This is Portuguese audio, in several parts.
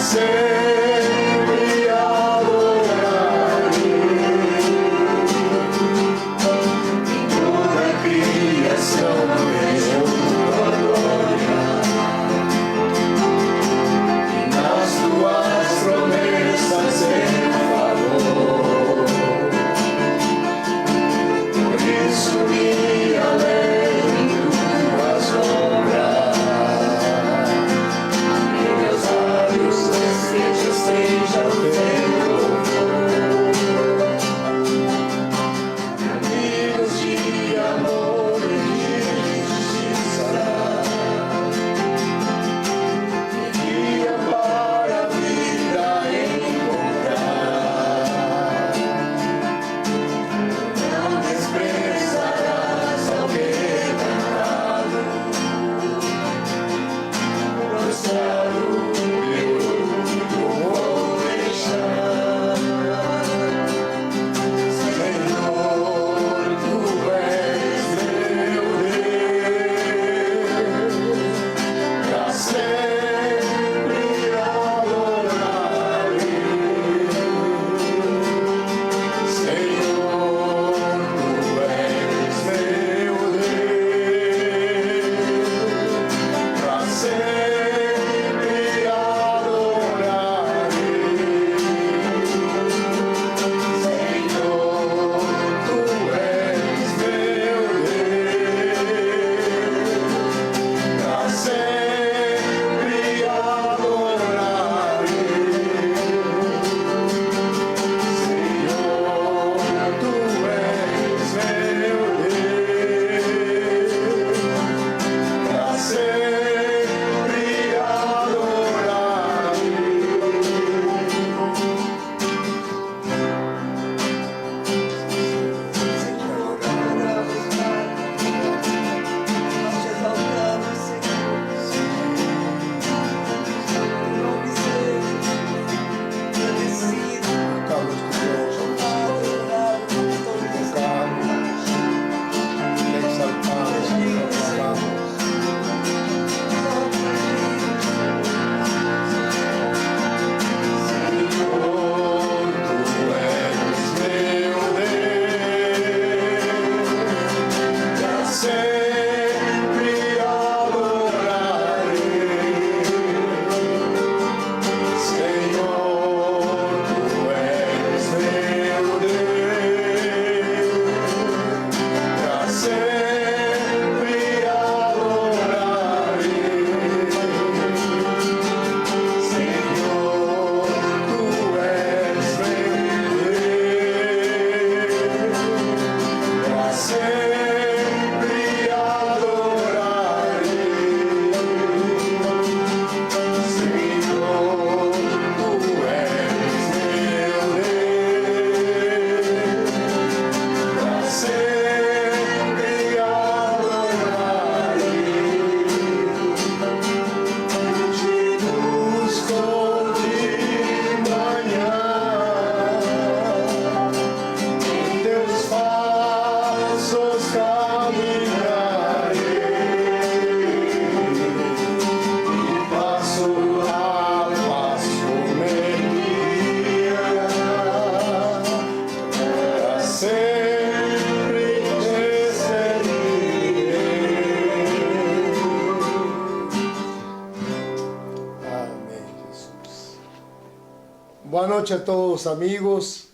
sempre adorarei. Em toda a criação vejo tua glória, e nas tuas promessas em favor. Por isso me alegro em tuas obras, em meus lábios esteja o teu louvor. Amigos de amor e de justiça, me guia para a vida encontrar. Não desprezarás ao quebrantado, prostrado meu orgulho vou deixar. Senhor, tu és meu Deus, pra sempre adorarei. Senhor, tu és meu Deus, pra sempre adorarei. Senhor, tu és meu Deus, pra sempre adorarei. Senhor, tu és meu Deus, pra sempre adorarei. Senhor, adoramos, Pai. Nós te exaltamos, Senhor. Teu nome seja agradecido, adorado por todos os Senhor, tu és meu Deus, pra sempre adorarei. Senhor, tu és meu Deus, pra sempre adorarei. Senhor, tu és meu Deus, pra sempre adorarei. Senhor, tu és meu Deus, pra sempre adorarei. Te busco de manhã, em teus passos caminharei, e passo a passo me guia, para sempre te seguirei. Amém, Jesus. Boa noite a todos, amigos,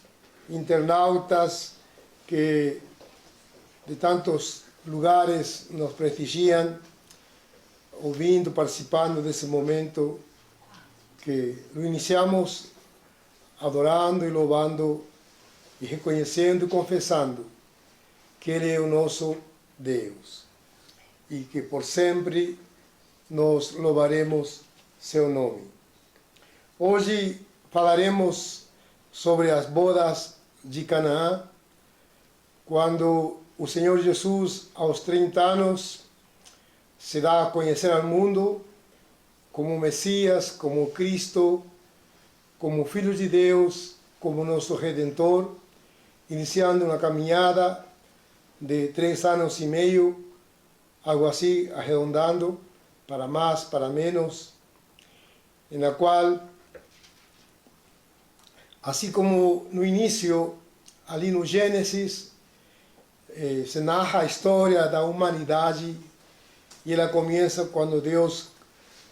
internautas que de tantos lugares nos prestigiam, ouvindo, participando desse momento que lo iniciamos adorando e louvando e reconhecendo e confessando que Ele é o nosso Deus e que por sempre nós louvaremos seu nome. Hoje falaremos sobre as bodas de Canaã, quando o Senhor Jesus, aos 30 anos, se dá a conhecer ao mundo como Messias, como Cristo, como Filho de Deus, como nosso Redentor, iniciando uma caminhada de 3 anos e meio, algo assim, arredondando, para mais, para menos, na qual Assim como no início, ali no Gênesis, se narra a história da humanidade e ela começa quando Deus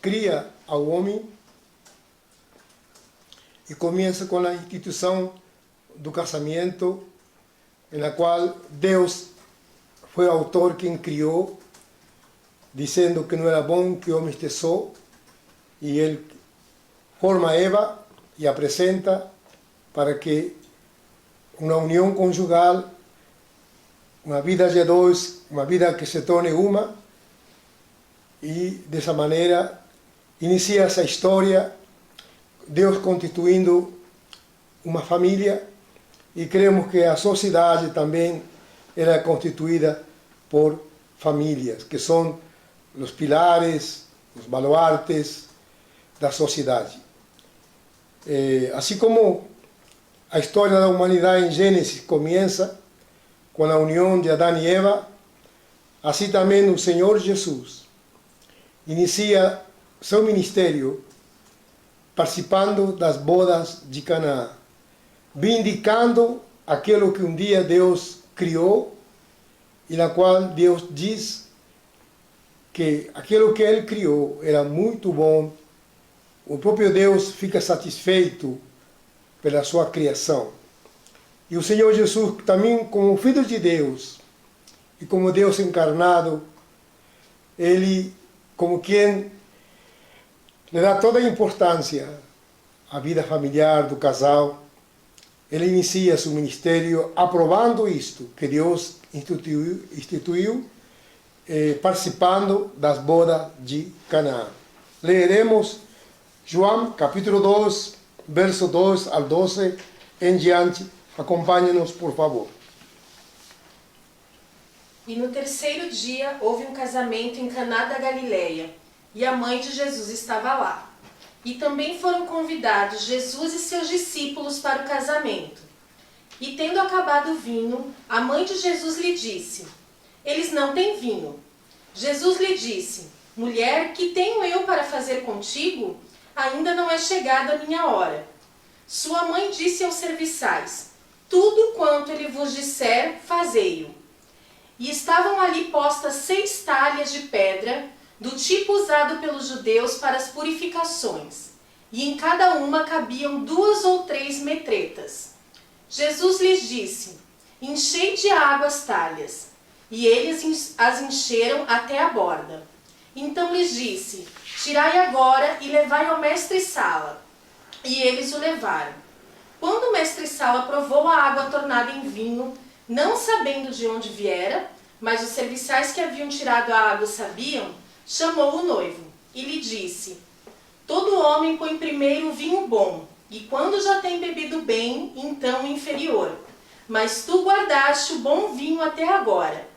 cria ao homem e começa com a instituição do casamento, na qual Deus foi o autor quem criou, dizendo que não era bom que o homem estivesse só, e ele forma Eva e apresenta para que uma união conjugal, uma vida de dois, uma vida que se torne uma, e dessa maneira inicia essa história, Deus constituindo uma família, e cremos que a sociedade também era constituída por famílias, que são os pilares, os baluartes da sociedade. Assim como a história da humanidade em Gênesis começa com a união de Adão e Eva, assim também o Senhor Jesus inicia seu ministério participando das bodas de Canaã, vindicando aquilo que um dia Deus criou e na qual Deus diz que aquilo que Ele criou era muito bom. O próprio Deus fica satisfeito pela sua criação. E o Senhor Jesus também, como Filho de Deus e como Deus encarnado, Ele, como quem lhe dá toda a importância à vida familiar do casal, Ele inicia seu ministério aprovando isto que Deus instituiu, participando das bodas de Canaã. Leremos João capítulo 2, verso 2 ao 12 em diante. Acompanhe-nos, por favor. E no terceiro dia houve um casamento em Caná da Galileia, e a mãe de Jesus estava lá. E também foram convidados Jesus e seus discípulos para o casamento. E tendo acabado o vinho, a mãe de Jesus lhe disse: eles não têm vinho. Jesus lhe disse: mulher, que tenho eu para fazer contigo? Ainda não é chegada a minha hora. Sua mãe disse aos serviçais: tudo quanto ele vos disser, fazei-o. E estavam ali postas 6 talhas de pedra, do tipo usado pelos judeus para as purificações, e em cada uma cabiam 2 ou 3 metretas. Jesus lhes disse: enchei de água as talhas. E eles as encheram até a borda. Então lhes disse: tirai agora e levai ao mestre-sala. E eles o levaram. Quando o mestre-sala provou a água tornada em vinho, não sabendo de onde viera, mas os serviçais que haviam tirado a água sabiam, chamou o noivo e lhe disse: todo homem põe primeiro o vinho bom, e quando já tem bebido bem, então o inferior. Mas tu guardaste o bom vinho até agora.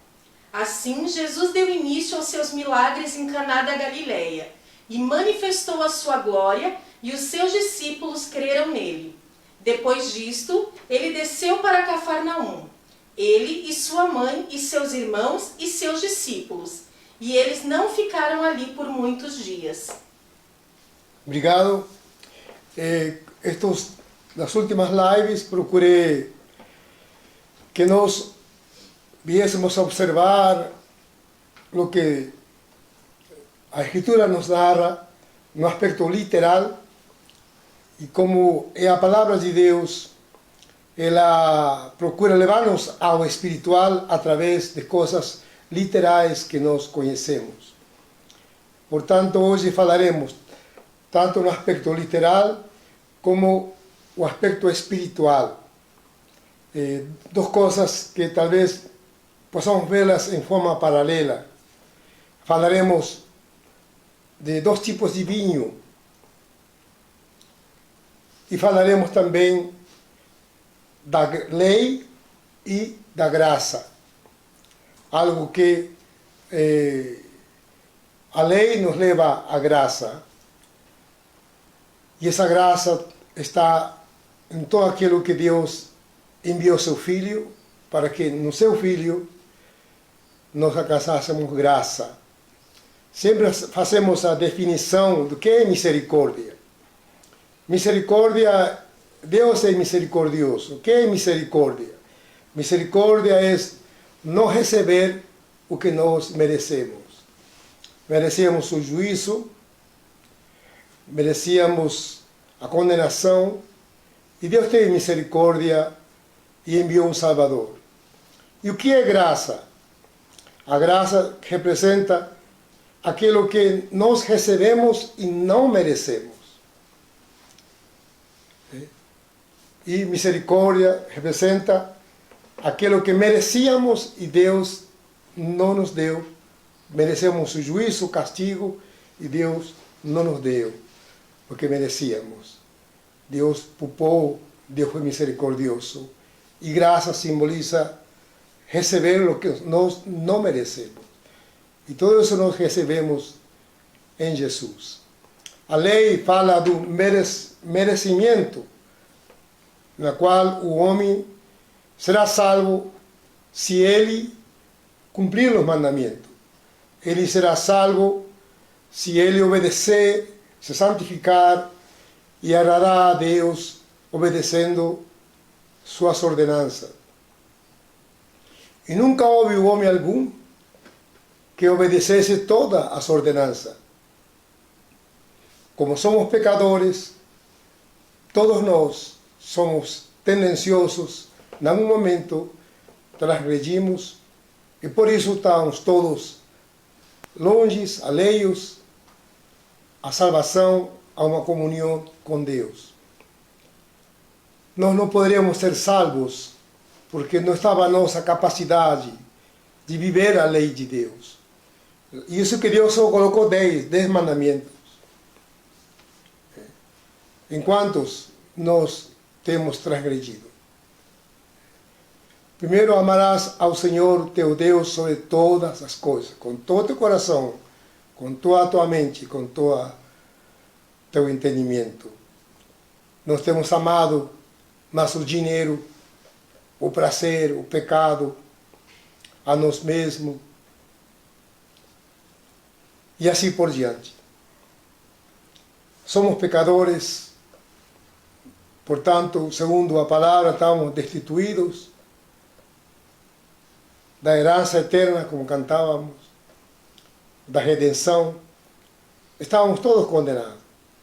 Assim, Jesus deu início aos seus milagres em Caná da Galileia, e manifestou a sua glória, e os seus discípulos creram nele. Depois disto, ele desceu para Cafarnaum, ele e sua mãe, e seus irmãos, e seus discípulos. E eles não ficaram ali por muitos dias. Obrigado. Nas últimas lives, procurei que nós viéssemos a observar o que a Escritura nos narra no aspecto literal e como é a palavra de Deus, ela procura levar-nos ao espiritual através de coisas literais que nós conhecemos. Portanto, hoje falaremos tanto no aspecto literal como o aspecto espiritual. Duas coisas que talvez possamos vê-las em forma paralela. Falaremos de 2 tipos de vinho e falaremos também da lei e da graça. Algo que a lei nos leva à graça. E essa graça está em todo aquilo que Deus enviou seu Filho, para que no seu Filho nós alcançássemos graça. Sempre fazemos a definição do que é misericórdia. Misericórdia Deus é misericordioso. O que é misericórdia? Misericórdia é não receber o que nós merecemos. Merecíamos o juízo, merecíamos a condenação, e Deus teve misericórdia e enviou um Salvador. E o que é graça? A graça representa aquilo que nós recebemos e não merecemos. E misericórdia representa aquilo que merecíamos e Deus não nos deu. Merecemos o juízo, o castigo, e Deus não nos deu o que merecíamos. Deus poupou, Deus foi misericordioso. E graça simboliza receber o que nós não merecemos. E tudo isso nós recebemos em Jesus. A lei fala do merecimento, na qual o homem será salvo se ele cumprir os mandamentos. Ele será salvo se ele obedecer, se santificar e agradar a Deus obedecendo suas ordenanças. E nunca houve homem algum que obedecesse todas as ordenanças. Como somos pecadores, todos nós somos tendenciosos, em algum momento transgredimos, e por isso estamos todos longe, alheios à salvação, a uma comunhão com Deus. Nós não poderíamos ser salvos porque não estava a nossa capacidade de viver a lei de Deus. E isso que Deus só colocou 10 mandamentos. Enquanto nós temos transgredido. Primeiro, amarás ao Senhor teu Deus sobre todas as coisas, com todo o teu coração, com toda a tua mente, com todo o teu entendimento. Nós temos amado mas o dinheiro, o prazer, o pecado, a nós mesmos, e assim por diante. Somos pecadores, portanto, segundo a palavra, estamos destituídos da herança eterna, como cantávamos, da redenção. Estávamos todos condenados.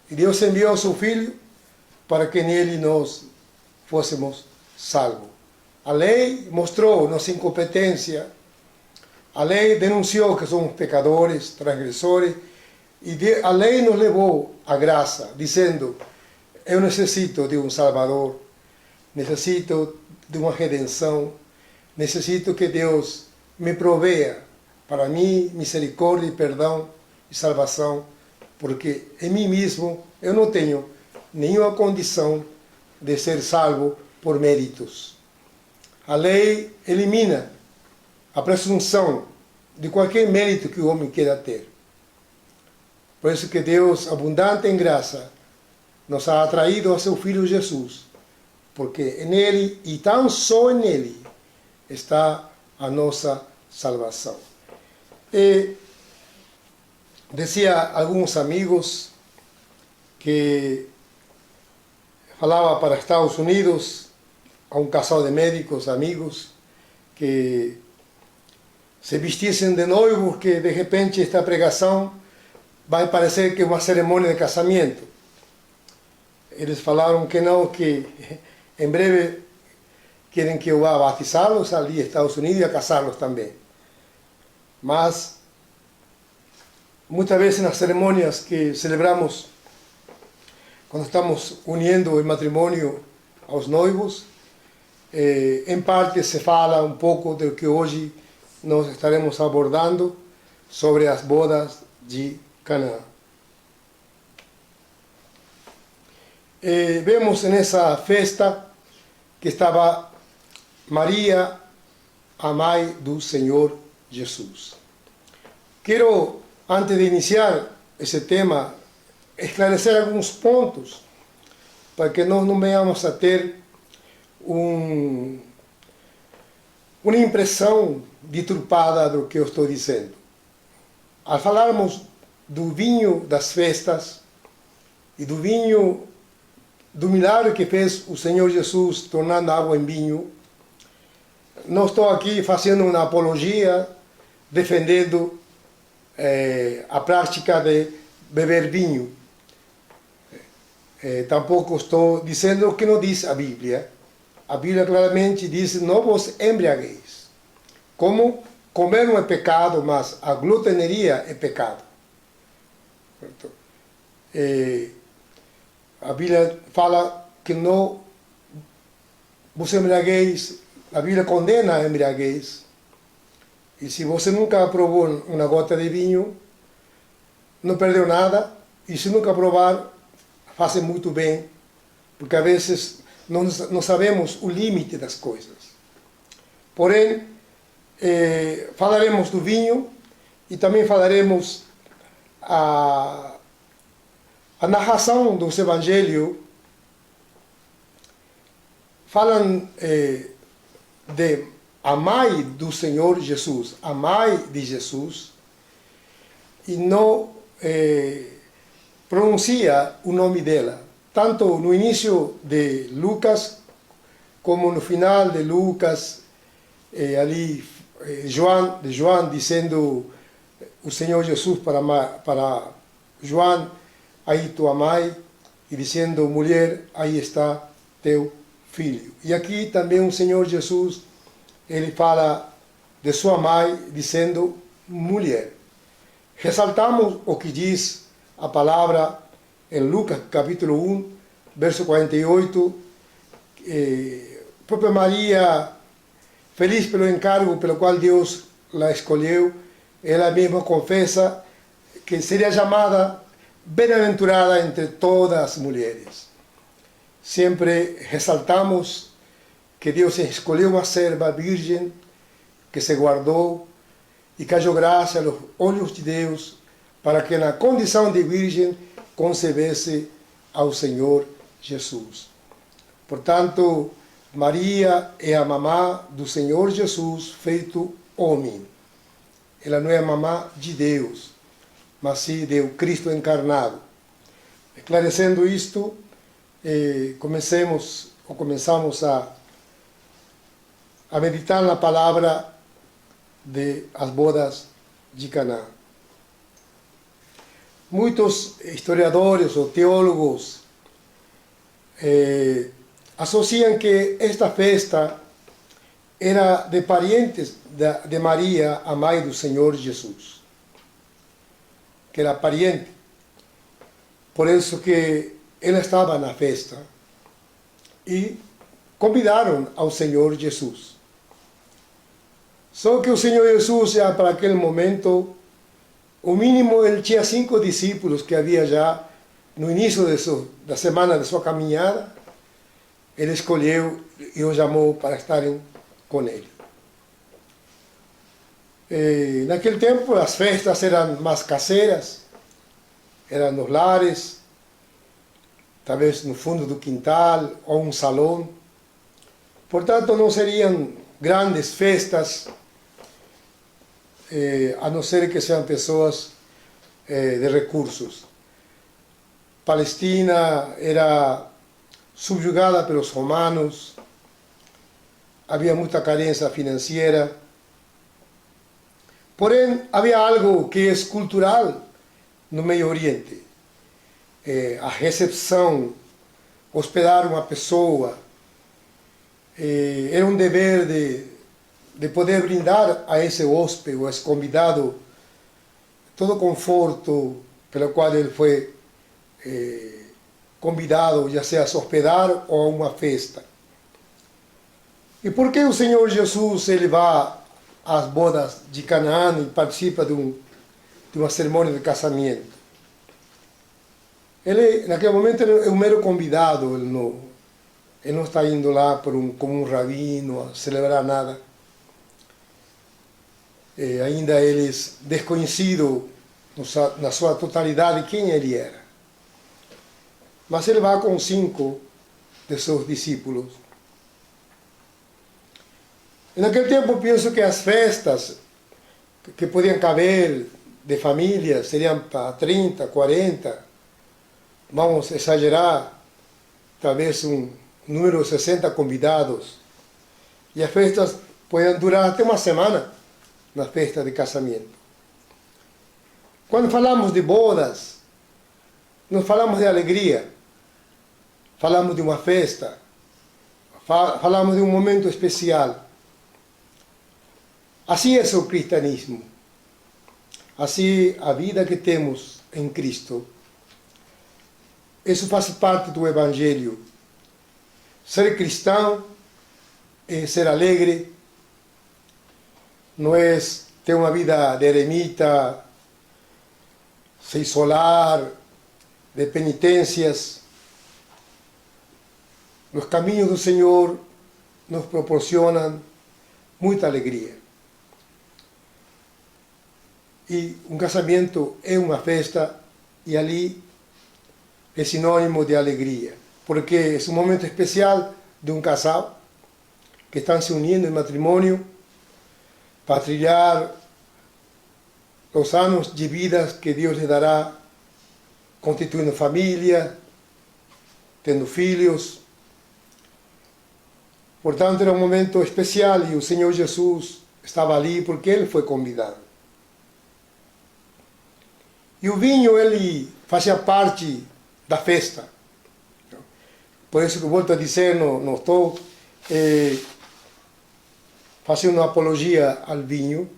E Deus enviou seu Filho para que nele nós fôssemos salvos. A lei mostrou nossa incompetência. A lei denunciou que somos pecadores, transgressores. E a lei nos levou à graça, dizendo: eu necessito de um Salvador, necessito de uma redenção, necessito que Deus me proveia para mim misericórdia e perdão e salvação, porque em mim mesmo eu não tenho nenhuma condição de ser salvo por méritos. A lei elimina a presunção de qualquer mérito que o homem queira ter. Por isso que Deus, abundante em graça, nos ha atraído a seu Filho Jesus, porque nele, e tão só nele, está a nossa salvação. E dizia a alguns amigos que falava para Estados Unidos, a um casal de médicos amigos, que se vestissem de noivos, que de repente esta pregação vai parecer que é uma cerimônia de casamento. Eles falaram que não, que em breve querem que eu vá batizá-los ali nos Estados Unidos e a casá-los também. Mas, muitas vezes nas cerimônias que celebramos, quando estamos unindo o matrimônio aos noivos, em parte se fala um pouco do que hoje nós estaremos abordando sobre as bodas de Canaã. Vemos nessa festa que estava Maria, a mãe do Senhor Jesus. Quero, antes de iniciar esse tema, esclarecer alguns pontos para que nós não venhamos a ter uma impressão deturpada do que eu estou dizendo. Ao falarmos do vinho das festas e do vinho do milagre que fez o Senhor Jesus tornando água em vinho. Não estou aqui fazendo uma apologia, defendendo a prática de beber vinho. Tampouco estou dizendo o que não diz a Bíblia. A Bíblia claramente diz: não vos embriagueis. Como comer não é pecado, mas a gluteneria é pecado. A Bíblia fala que não vos embriagueis. A Bíblia condena a embriaguez. E se você nunca provou uma gota de vinho, não perdeu nada. E se nunca provar, faz muito bem. Porque às vezes não sabemos o limite das coisas. Porém, falaremos do vinho e também falaremos a narração dos evangelhos. Falam de a mãe do Senhor Jesus, a mãe de Jesus, e não pronuncia o nome dela. Tanto no início de Lucas, como no final de Lucas, ali João dizendo o Senhor Jesus para João: aí tua mãe, e dizendo: mulher, aí está teu filho. E aqui também o Senhor Jesus, ele fala de sua mãe, dizendo mulher. Ressaltamos o que diz a palavra em Lucas capítulo 1, verso 48, própria Maria, feliz pelo encargo pelo qual Deus la escolheu, ela mesma confessa que seria chamada bem-aventurada entre todas as mulheres. Sempre ressaltamos que Deus escolheu uma serva virgem que se guardou e caiu graça aos olhos de Deus para que na condição de virgem concebesse ao Senhor Jesus. Portanto, Maria é a mamã do Senhor Jesus feito homem. Ela não é a mamã de Deus, mas sim de Cristo encarnado. Esclarecendo isto, começamos a meditar na palavra de as bodas de Caná. Muitos historiadores ou teólogos associam que esta festa era de parientes de Maria, a mãe do Senhor Jesus, que era pariente. Por isso que ela estava na festa e convidaram ao Senhor Jesus. Só que o Senhor Jesus, já para aquele momento, o mínimo, ele tinha 5 discípulos que havia já no início da semana de sua caminhada. Ele escolheu e os chamou para estarem com ele. Naquele tempo, as festas eram mais caseiras, eram nos lares, talvez no fundo do quintal ou um salão. Portanto, não seriam grandes festas, a não ser que sejam pessoas de recursos. Palestina era subjugada pelos romanos, havia muita carência financeira. Porém, havia algo que é cultural no Meio Oriente. A recepção, hospedar uma pessoa, era um dever de poder brindar a esse hóspede, ou esse convidado, todo o conforto pelo qual ele foi convidado, já seja a hospedar ou a uma festa. E por que o Senhor Jesus ele vai às bodas de Canaã e participa de uma cerimônia de casamento? Ele, naquele momento, é um mero convidado, ele não está indo lá como um rabino a celebrar nada. Ainda eles desconhecido na sua totalidade quem ele era. Mas ele vai com 5 de seus discípulos. E naquele tempo penso que as festas que podiam caber de família seriam para 30, 40, vamos exagerar, talvez um número de 60 convidados. E as festas podem durar até uma semana, na festa de casamento. Quando falamos de bodas, não falamos de alegria, falamos de uma festa, falamos de um momento especial. Assim é o cristianismo. Assim a vida que temos em Cristo. Isso faz parte do Evangelho. Ser cristão é ser alegre, não é ter uma vida de eremita, se isolar, de penitências. Os caminhos do Senhor nos proporcionam muita alegria. E um casamento é uma festa e ali é sinônimo de alegria, porque é um momento especial de um casal que estão se unindo em matrimônio para trilhar os anos de vida que Deus lhe dará, constituindo família, tendo filhos. Portanto, era um momento especial e o Senhor Jesus estava ali porque Ele foi convidado. E o vinho, ele fazia parte da festa. Por isso que eu volto a dizer, não estou fazendo uma apologia ao vinho.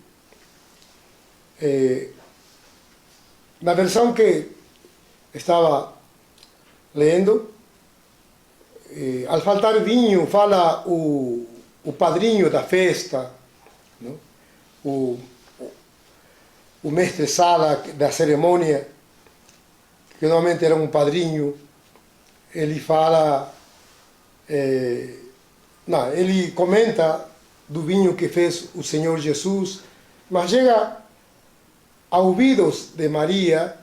Na versão que estava lendo, ao faltar vinho, fala o padrinho da festa, não? O mestre-sala da cerimônia, que normalmente era um padrinho, ele fala, ele comenta do vinho que fez o Senhor Jesus, mas chega a ouvidos de Maria,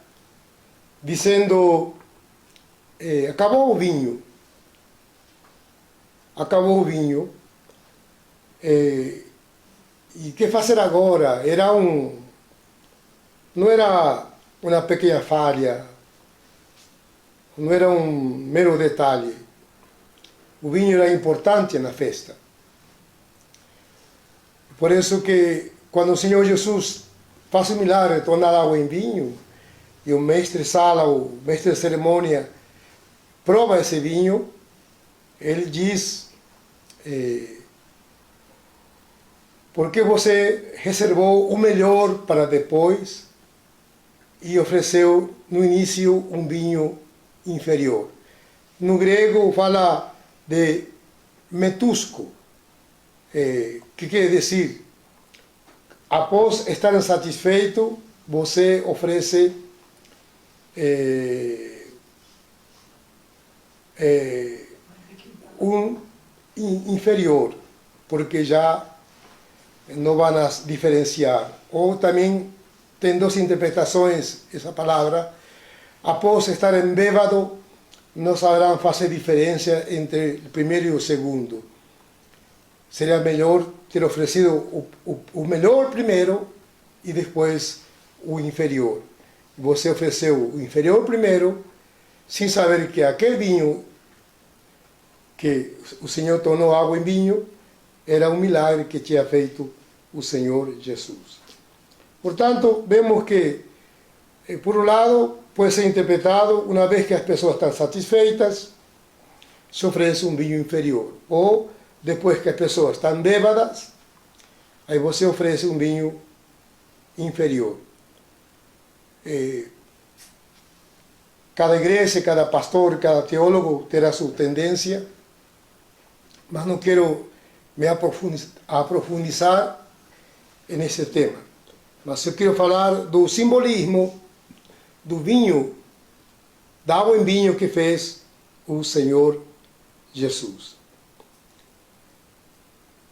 dizendo, acabou o vinho, e que fazer agora? Não era uma pequena falha, não era um mero detalhe. O vinho era importante na festa. Por isso que quando o Senhor Jesus faz o milagre de tornar água em vinho, e o mestre-sala, o mestre de cerimônia, prova esse vinho, ele diz, porque você reservou o melhor para depois e ofereceu no início um vinho inferior. No grego fala de metusco, que quer dizer, após estar insatisfeito, você oferece um inferior, porque já não vão diferenciar. Ou também tem duas interpretações essa palavra. Após estar embêbado, não saberão fazer diferença entre o primeiro e o segundo. Seria melhor ter oferecido o melhor primeiro e depois o inferior. Você ofereceu o inferior primeiro, sem saber que aquele vinho que o Senhor tornou água em vinho era um milagre que tinha feito o Senhor Jesus. Portanto, vemos que, por um lado, pode ser interpretado, uma vez que as pessoas estão satisfeitas, se oferece um vinho inferior. Ou, depois que as pessoas estão bêbadas, aí você oferece um vinho inferior. Cada igreja, cada pastor, cada teólogo terá sua tendência, mas não quero me aprofundizar nesse tema. Mas eu quero falar do simbolismo do vinho, da água em vinho que fez o Senhor Jesus.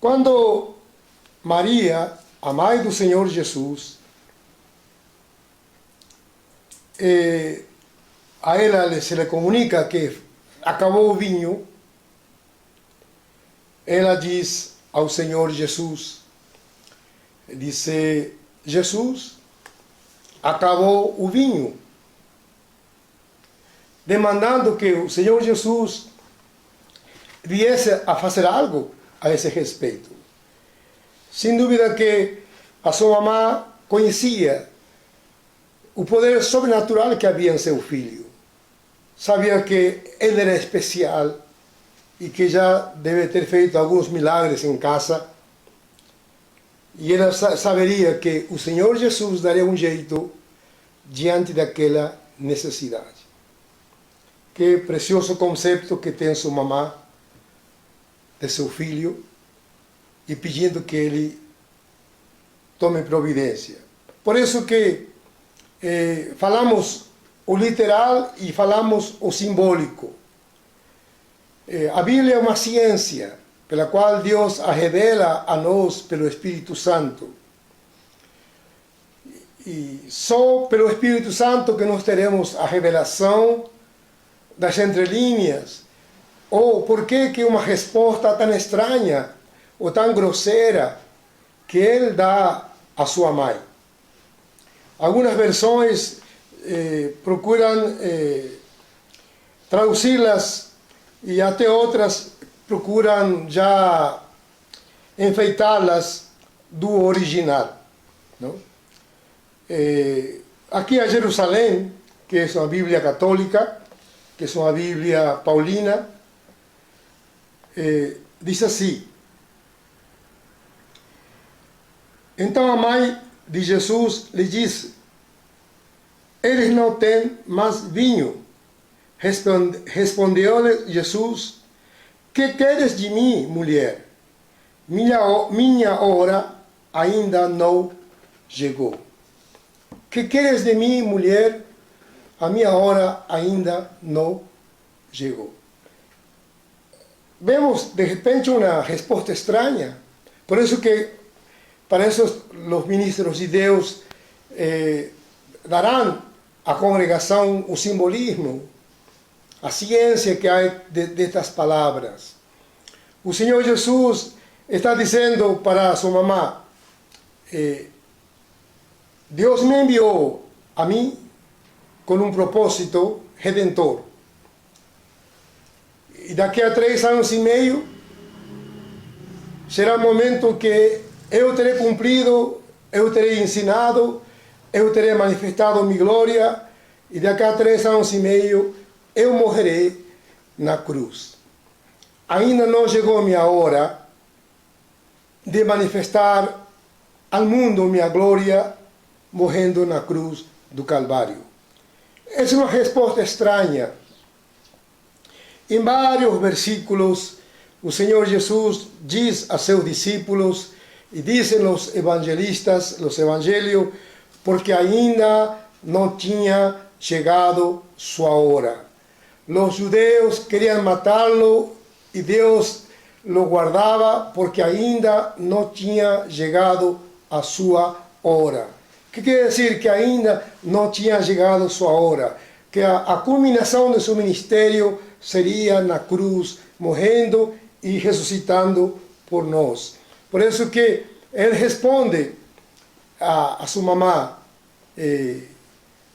Quando Maria, a mãe do Senhor Jesus, a ela se lhe comunica que acabou o vinho, ela diz ao Senhor Jesus, disse, Jesus, acabou o vinho, demandando que o Senhor Jesus viesse a fazer algo a esse respeito. Sem dúvida que a sua mamã conhecia o poder sobrenatural que havia em seu filho. Sabia que ele era especial e que já deve ter feito alguns milagres em casa. E ela saberia que o Senhor Jesus daria um jeito diante daquela necessidade. Que precioso conceito que tem sua mamã de seu filho e pedindo que ele tome providência. Por isso que falamos o literal e falamos o simbólico. A Bíblia é uma ciência pela qual Deus a revela a nós pelo Espírito Santo. E só pelo Espírito Santo que nós teremos a revelação das entrelinhas, ou por que uma resposta tão estranha ou tão grosseira que ele dá à sua mãe. Algumas versões procuram traduzi-las e até outras procuram já enfeitá-las do original. Não? Aqui a Jerusalém, que é uma Bíblia católica, que é uma Bíblia paulina, diz assim: então a mãe de Jesus lhe disse: eles não têm mais vinho. Respondeu-lhe Jesus: que queres de mim, mulher? Minha hora ainda não chegou. Que queres de mim, mulher? A minha hora ainda não chegou. Vemos de repente uma resposta estranha. Por isso que para isso os ministros de Deus darão à congregação o simbolismo, a ciência que há destas palavras. O Senhor Jesus está dizendo para sua mamã: Deus me enviou a mim com um propósito redentor. E daqui a 3 anos e meio será o momento que eu terei cumprido, eu terei ensinado, eu terei manifestado minha glória, e daqui a 3 anos e meio eu morrerei na cruz. Ainda não chegou a minha hora de manifestar ao mundo minha glória morrendo na cruz do Calvário. Essa é uma resposta estranha. Em vários versículos, o Senhor Jesus diz a seus discípulos, e dizem os evangelistas, os evangelhos, porque ainda não tinha chegado sua hora. Os judeus queriam matá-lo e Deus lo guardava porque ainda não tinha chegado a sua hora. O que quer dizer que ainda não tinha chegado a sua hora? Que a culminação de seu ministério seria na cruz, morrendo e ressuscitando por nós. Por isso que ele responde a sua mamã: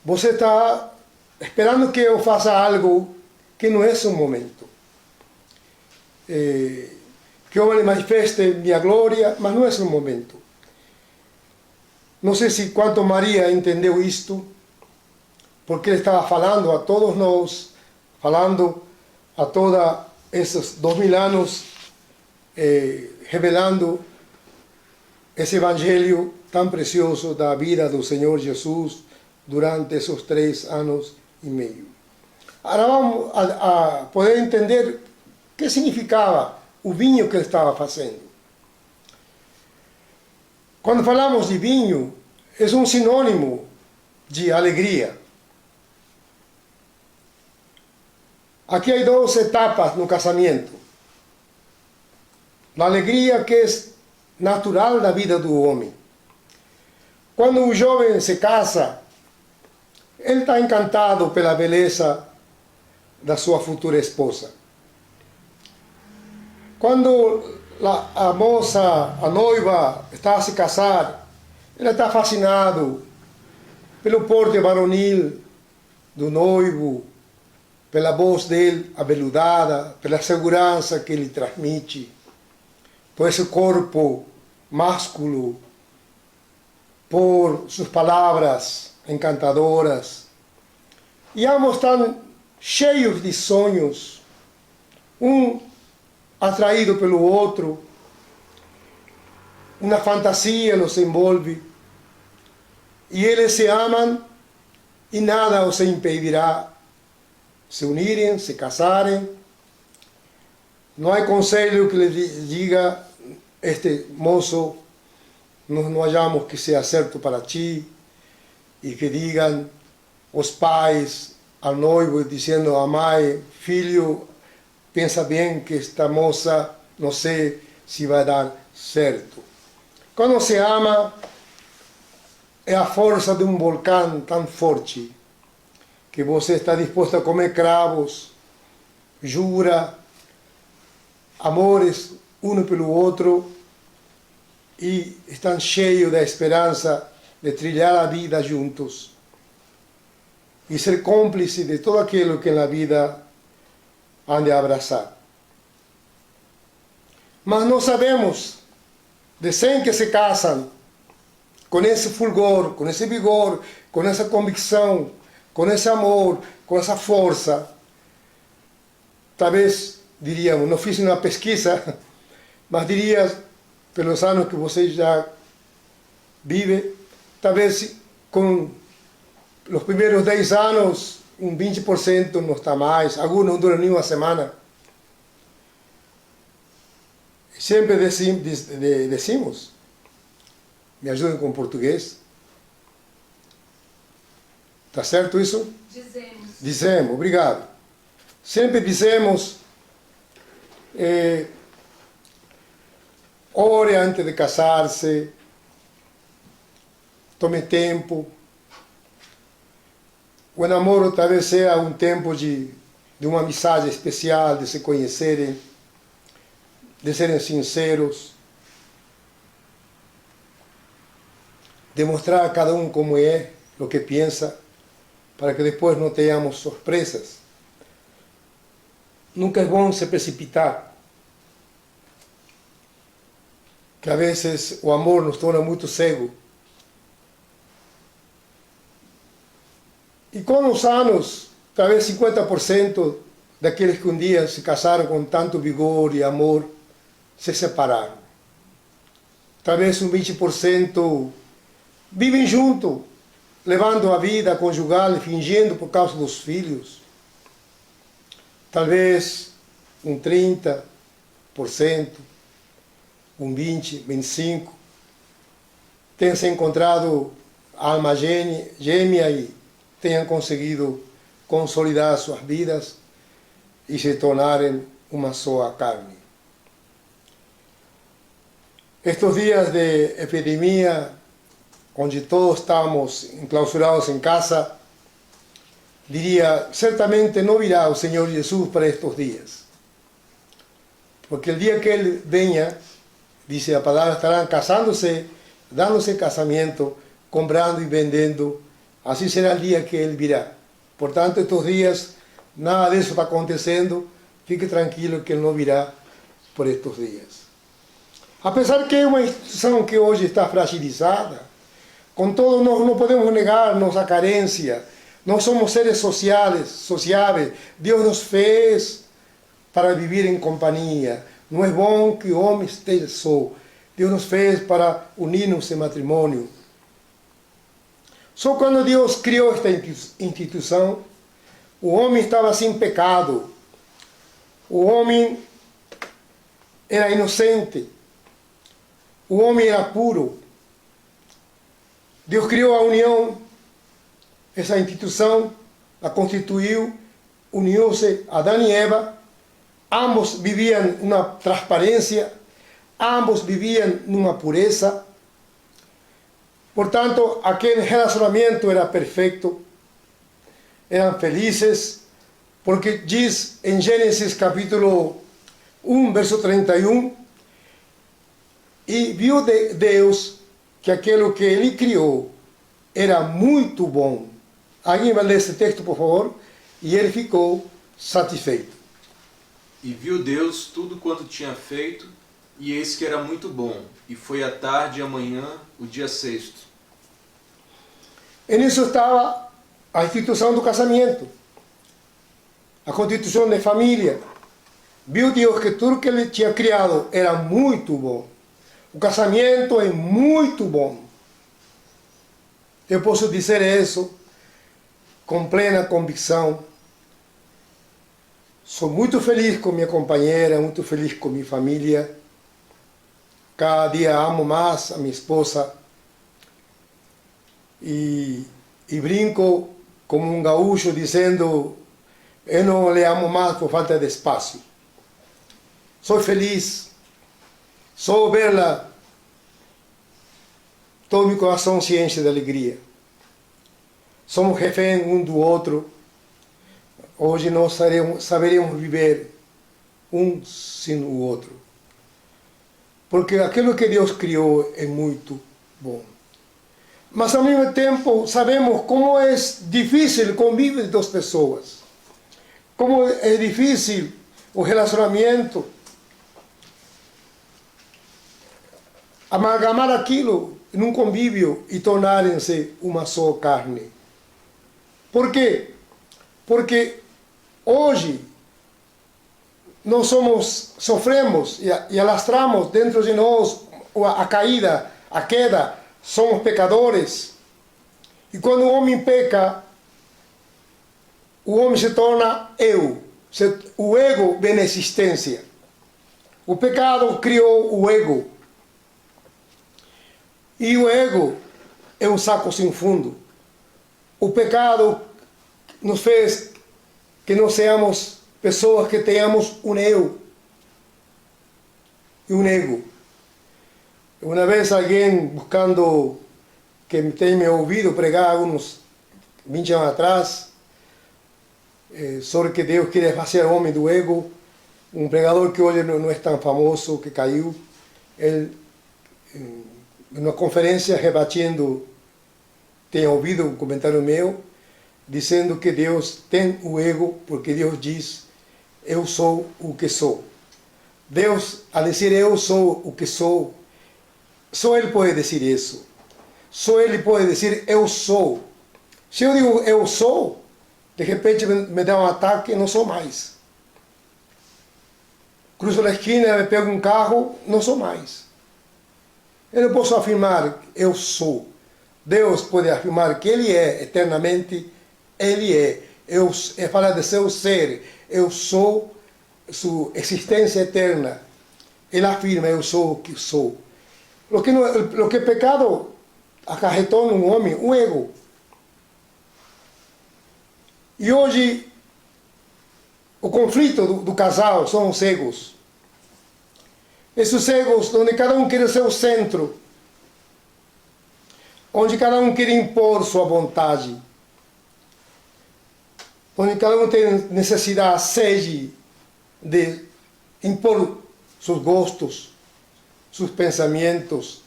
você está esperando que eu faça algo que não é seu momento. Que eu lhe manifeste minha glória, mas não é seu momento. Não sei se quanto Maria entendeu isto, porque ele estava falando a todos nós, falando a todos esses 2000 anos, revelando esse evangelho tão precioso da vida do Senhor Jesus durante esses 3 anos e meio. Agora vamos a poder entender o que significava o vinho que ele estava fazendo. Quando falamos de vinho, é um sinônimo de alegria. Aqui há 2 etapas no casamento. A alegria que é natural da vida do homem. Quando um jovem se casa, ele está encantado pela beleza da sua futura esposa. Quando a moça, a noiva, está a se casar, ele está fascinado pelo porte varonil do noivo, pela voz dele aveludada, pela segurança que ele transmite, por esse corpo másculo, por suas palavras encantadoras. E ambos estão cheios de sonhos, um atraído pelo outro, uma fantasia os envolve, e eles se amam e nada os impedirá se unirem, se casarem. Não há conselho que lhe diga: este moço, nós não achamos que seja certo para ti, e que digam os pais ao noivo dizendo à mãe: filho, pensa bem que esta moça, não sei se vai dar certo. Quando se ama, é a força de um vulcão tão forte que você está disposto a comer cravos, jura amores um pelo outro e estão cheios da esperança de trilhar a vida juntos e ser cúmplice de tudo aquilo que na vida han de abraçar. Mas não sabemos, recém que se casam, com esse fulgor, com esse vigor, com essa convicção, com esse amor, com essa força, talvez, diríamos, não fiz uma pesquisa, mas diria, pelos anos que você já vive, talvez com os primeiros 10 anos, um 20% não está mais, alguns não duram nem uma semana. Sempre decimos, me ajudem com português. Está certo isso? Dizemos. Dizemos, obrigado. Sempre dizemos, ore antes de casar-se, tome tempo. O namoro talvez seja um tempo de uma amizade especial, de se conhecerem, de serem sinceros, demonstrar a cada um como é, o que pensa, para que depois não tenhamos surpresas. Nunca é bom se precipitar, que a vezes o amor nos torna muito cego. E com os anos, talvez 50% daqueles que um dia se casaram com tanto vigor e amor, se separaram. Talvez um 20% vivem junto, levando a vida conjugal, fingindo por causa dos filhos. Talvez um 30%, um 20%, 25%, tenham se encontrado alma gêmea e tenham conseguido consolidar suas vidas e se tornarem uma só carne. Estes dias de epidemia, onde todos estamos enclausurados em casa, diria, certamente não virá o Senhor Jesus para estes dias. Porque o dia que Ele venha, diz a palavra, estarão casando-se, dando-se casamento, comprando e vendendo. Assim será o dia que Ele virá. Portanto, estes dias, nada disso está acontecendo. Fique tranquilo que Ele não virá por estes dias. Apesar que é uma instituição que hoje está fragilizada, contudo, nós não podemos negar nossa carência. Nós somos seres sociáveis. Deus nos fez para viver em companhia. Não é bom que o homem esteja só. Deus nos fez para unir-nos em matrimônio. Só quando Deus criou esta instituição, o homem estava sem pecado. O homem era inocente. O homem era puro. Deus criou a união, essa instituição, a constituiu, uniu-se Adão e Eva, ambos viviam uma transparência, ambos viviam numa pureza. Portanto, aquele relacionamento era perfeito, eram felizes, porque diz em Gênesis capítulo 1, verso 31, e viu Deus que aquilo que Ele criou era muito bom. Alguém vai ler esse texto, por favor? E Ele ficou satisfeito. E viu Deus tudo quanto tinha feito, e eis que era muito bom. E foi a tarde e a manhã, o dia sexto. E nisso estava a instituição do casamento, a constituição de família. Viu Deus que tudo que ele tinha criado era muito bom. O casamento é muito bom. Eu posso dizer isso com plena convicção. Sou muito feliz com minha companheira, muito feliz com minha família. Cada dia amo mais a minha esposa. E brinco como um gaúcho dizendo: eu não lhe amo mais por falta de espaço. Sou feliz. Só vê-la, todo meu coração se enche de alegria. Somos refém um do outro. Hoje nós saberemos viver um sem o outro. Porque aquilo que Deus criou é muito bom. Mas ao mesmo tempo sabemos como é difícil o convívio de duas pessoas. Como é difícil o relacionamento. Amalgamar aquilo num convívio e tornarem-se uma só carne. Por quê? Porque hoje nós sofremos e alastramos dentro de nós a caída, a queda, somos pecadores. E quando o homem peca, o homem se torna eu. O ego vem na existência. O pecado criou o ego. E o ego é um saco sem fundo. O pecado nos fez que não sejamos pessoas que tenhamos um eu e um ego. Uma vez alguém buscando, que tem me ouvido pregar uns 20 anos atrás, sobre que Deus queria fazer homem do ego, um pregador que hoje não é tão famoso, que caiu, ele, numa conferência rebatendo, tem ouvido um comentário meu, dizendo que Deus tem o ego, porque Deus diz: eu sou o que sou. Deus, a dizer eu sou o que sou, só Ele pode dizer isso. Só Ele pode dizer eu sou. Se eu digo eu sou, de repente me dá um ataque e não sou mais. Cruzo a esquina, me pego um carro, não sou mais. Eu não posso afirmar eu sou. Deus pode afirmar que Ele é eternamente. Ele é. É falar de seu ser. Eu sou sua existência eterna. Ele afirma: eu sou o que sou. O que o pecado acarretou no homem, um ego. E hoje, o conflito do casal são os egos. Esses egos, onde cada um quer ser o centro, onde cada um quer impor sua vontade, onde cada um tem necessidade, sede de impor seus gostos, seus pensamentos.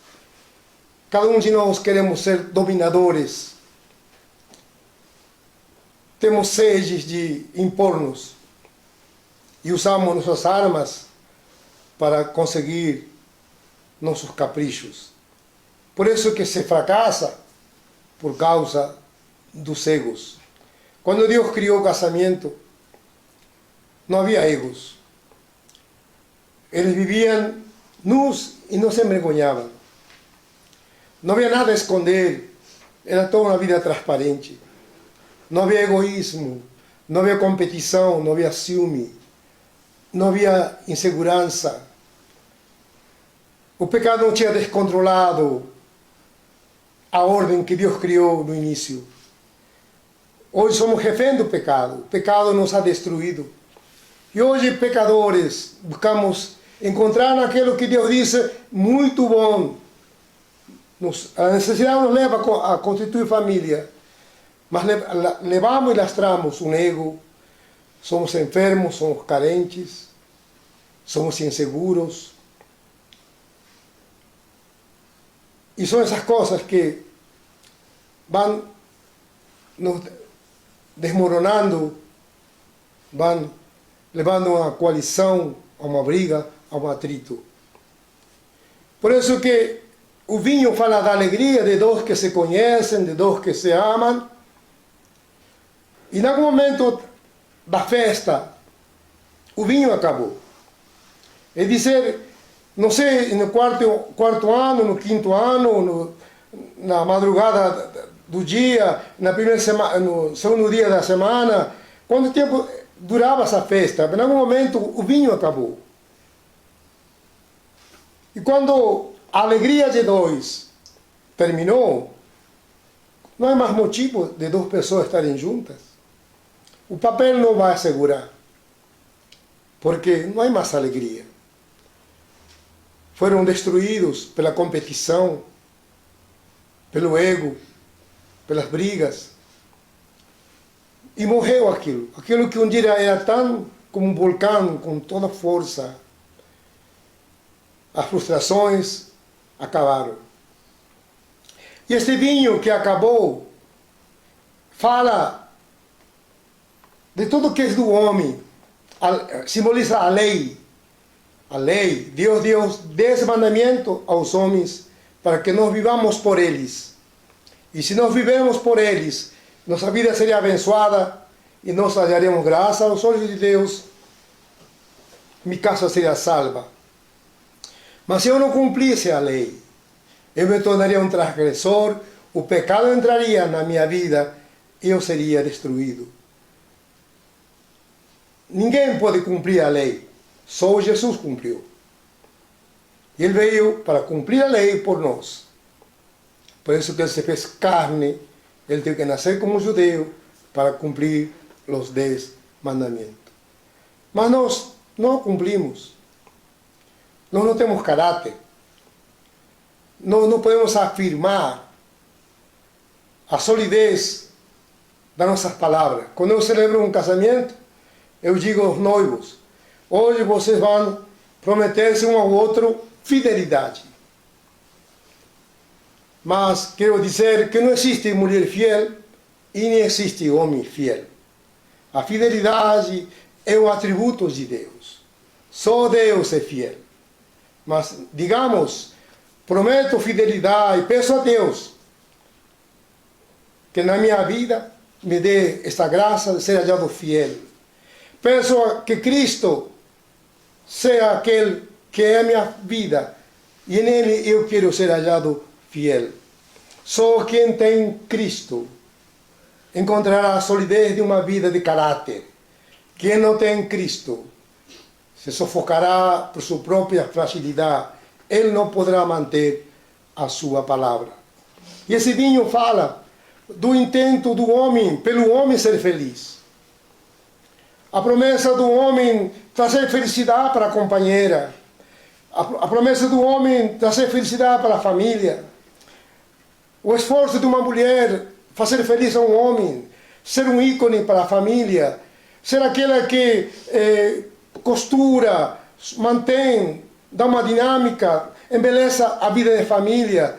Cada um de nós queremos ser dominadores. Temos sede de impor-nos e usamos nossas armas para conseguir nossos caprichos. Por isso que se fracassa por causa dos egos. Quando Deus criou o casamento, não havia egos. Eles viviam nus e não se envergonhavam. Não havia nada a esconder. Era toda uma vida transparente. Não havia egoísmo, não havia competição, não havia ciúme, não havia insegurança. O pecado não tinha descontrolado a ordem que Deus criou no início. Hoje somos reféns do pecado. O pecado nos ha destruído. E hoje, pecadores, buscamos encontrar naquilo que Deus disse muito bom. A necessidade nos leva a constituir família. Mas levamos e lastramos um ego. Somos enfermos, somos carentes, somos inseguros. E são essas coisas que vão nos desmoronando vão levando a uma coalição, a uma briga, a um atrito. Por isso que o vinho fala da alegria de dois que se conhecem, de dois que se amam. E em algum momento da festa, o vinho acabou. É dizer, não sei, no quarto ano, no quinto ano, na madrugada do dia, na primeira semana, no segundo dia da semana, quanto tempo durava essa festa? Em algum momento o vinho acabou. E quando a alegria de dois terminou, não há mais motivo de duas pessoas estarem juntas. O papel não vai assegurar, porque não há mais alegria. Foram destruídos pela competição, pelo ego, pelas brigas. E morreu aquilo. Aquilo que um dia era tão como um vulcão, com toda força. As frustrações acabaram. E este vinho que acabou fala de tudo que é do homem, simboliza a lei. A lei, Deus deu 10 mandamentos aos homens para que nós vivamos por eles. E se nós vivemos por eles, nossa vida seria abençoada e nós hallaremos graça aos olhos de Deus. Minha casa seria salva. Mas se eu não cumprisse a lei, eu me tornaria um transgressor, o pecado entraria na minha vida e eu seria destruído. Ninguém pode cumprir a lei. Só Jesus cumpriu. E Ele veio para cumprir a lei por nós. Por isso que Ele se fez carne. Ele teve que nascer como judeu para cumprir os 10 mandamentos. Mas nós não cumprimos. Nós não temos caráter. Nós não podemos afirmar a solidez das nossas palavras. Quando eu celebro um casamento, eu digo aos noivos: hoje vocês vão prometer-se um ao outro fidelidade. Mas quero dizer que não existe mulher fiel e nem existe homem fiel. A fidelidade é um atributo de Deus. Só Deus é fiel. Mas, digamos, prometo fidelidade, peço a Deus que na minha vida me dê esta graça de ser hallado fiel. Peço que Cristo seja aquele que é a minha vida e nele eu quero ser hallado fiel. Só quem tem Cristo encontrará a solidez de uma vida de caráter. Quem não tem Cristo se sufocará por sua própria fragilidade. Ele não poderá manter a sua palavra. E esse vinho fala do intento do homem, pelo homem ser feliz. A promessa do homem trazer felicidade para a companheira. A promessa do homem trazer felicidade para a família. O esforço de uma mulher fazer feliz a um homem. Ser um ícone para a família. Ser aquela que costura, mantém, dá uma dinâmica, embeleza a vida de família.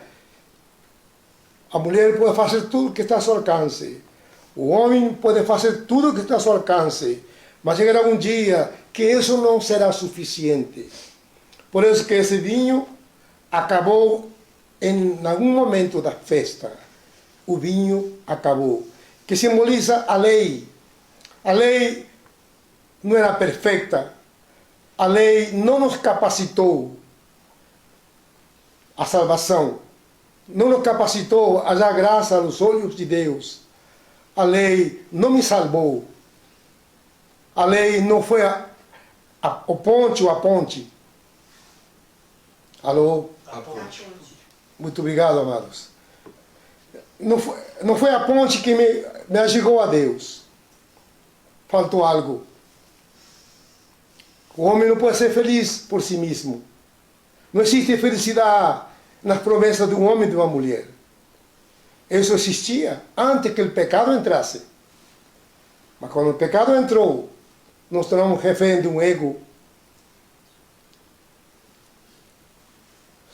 A mulher pode fazer tudo que está ao seu alcance. O homem pode fazer tudo que está ao seu alcance. Mas chegará um dia que isso não será suficiente. Por isso que esse vinho acabou em algum momento da festa. O vinho acabou. Que simboliza a lei. A lei não era perfeita. A lei não nos capacitou à salvação. Não nos capacitou a dar graça aos olhos de Deus. A lei não me salvou. A lei não foi o ponte ou a ponte. Alô? A ponte. Muito obrigado, amados. Não foi a ponte que me ajudou a Deus. Faltou algo. O homem não pode ser feliz por si mesmo. Não existe felicidade nas promessas de um homem e de uma mulher. Isso existia antes que o pecado entrasse. Mas quando o pecado entrou, nós tornamos refém de um ego.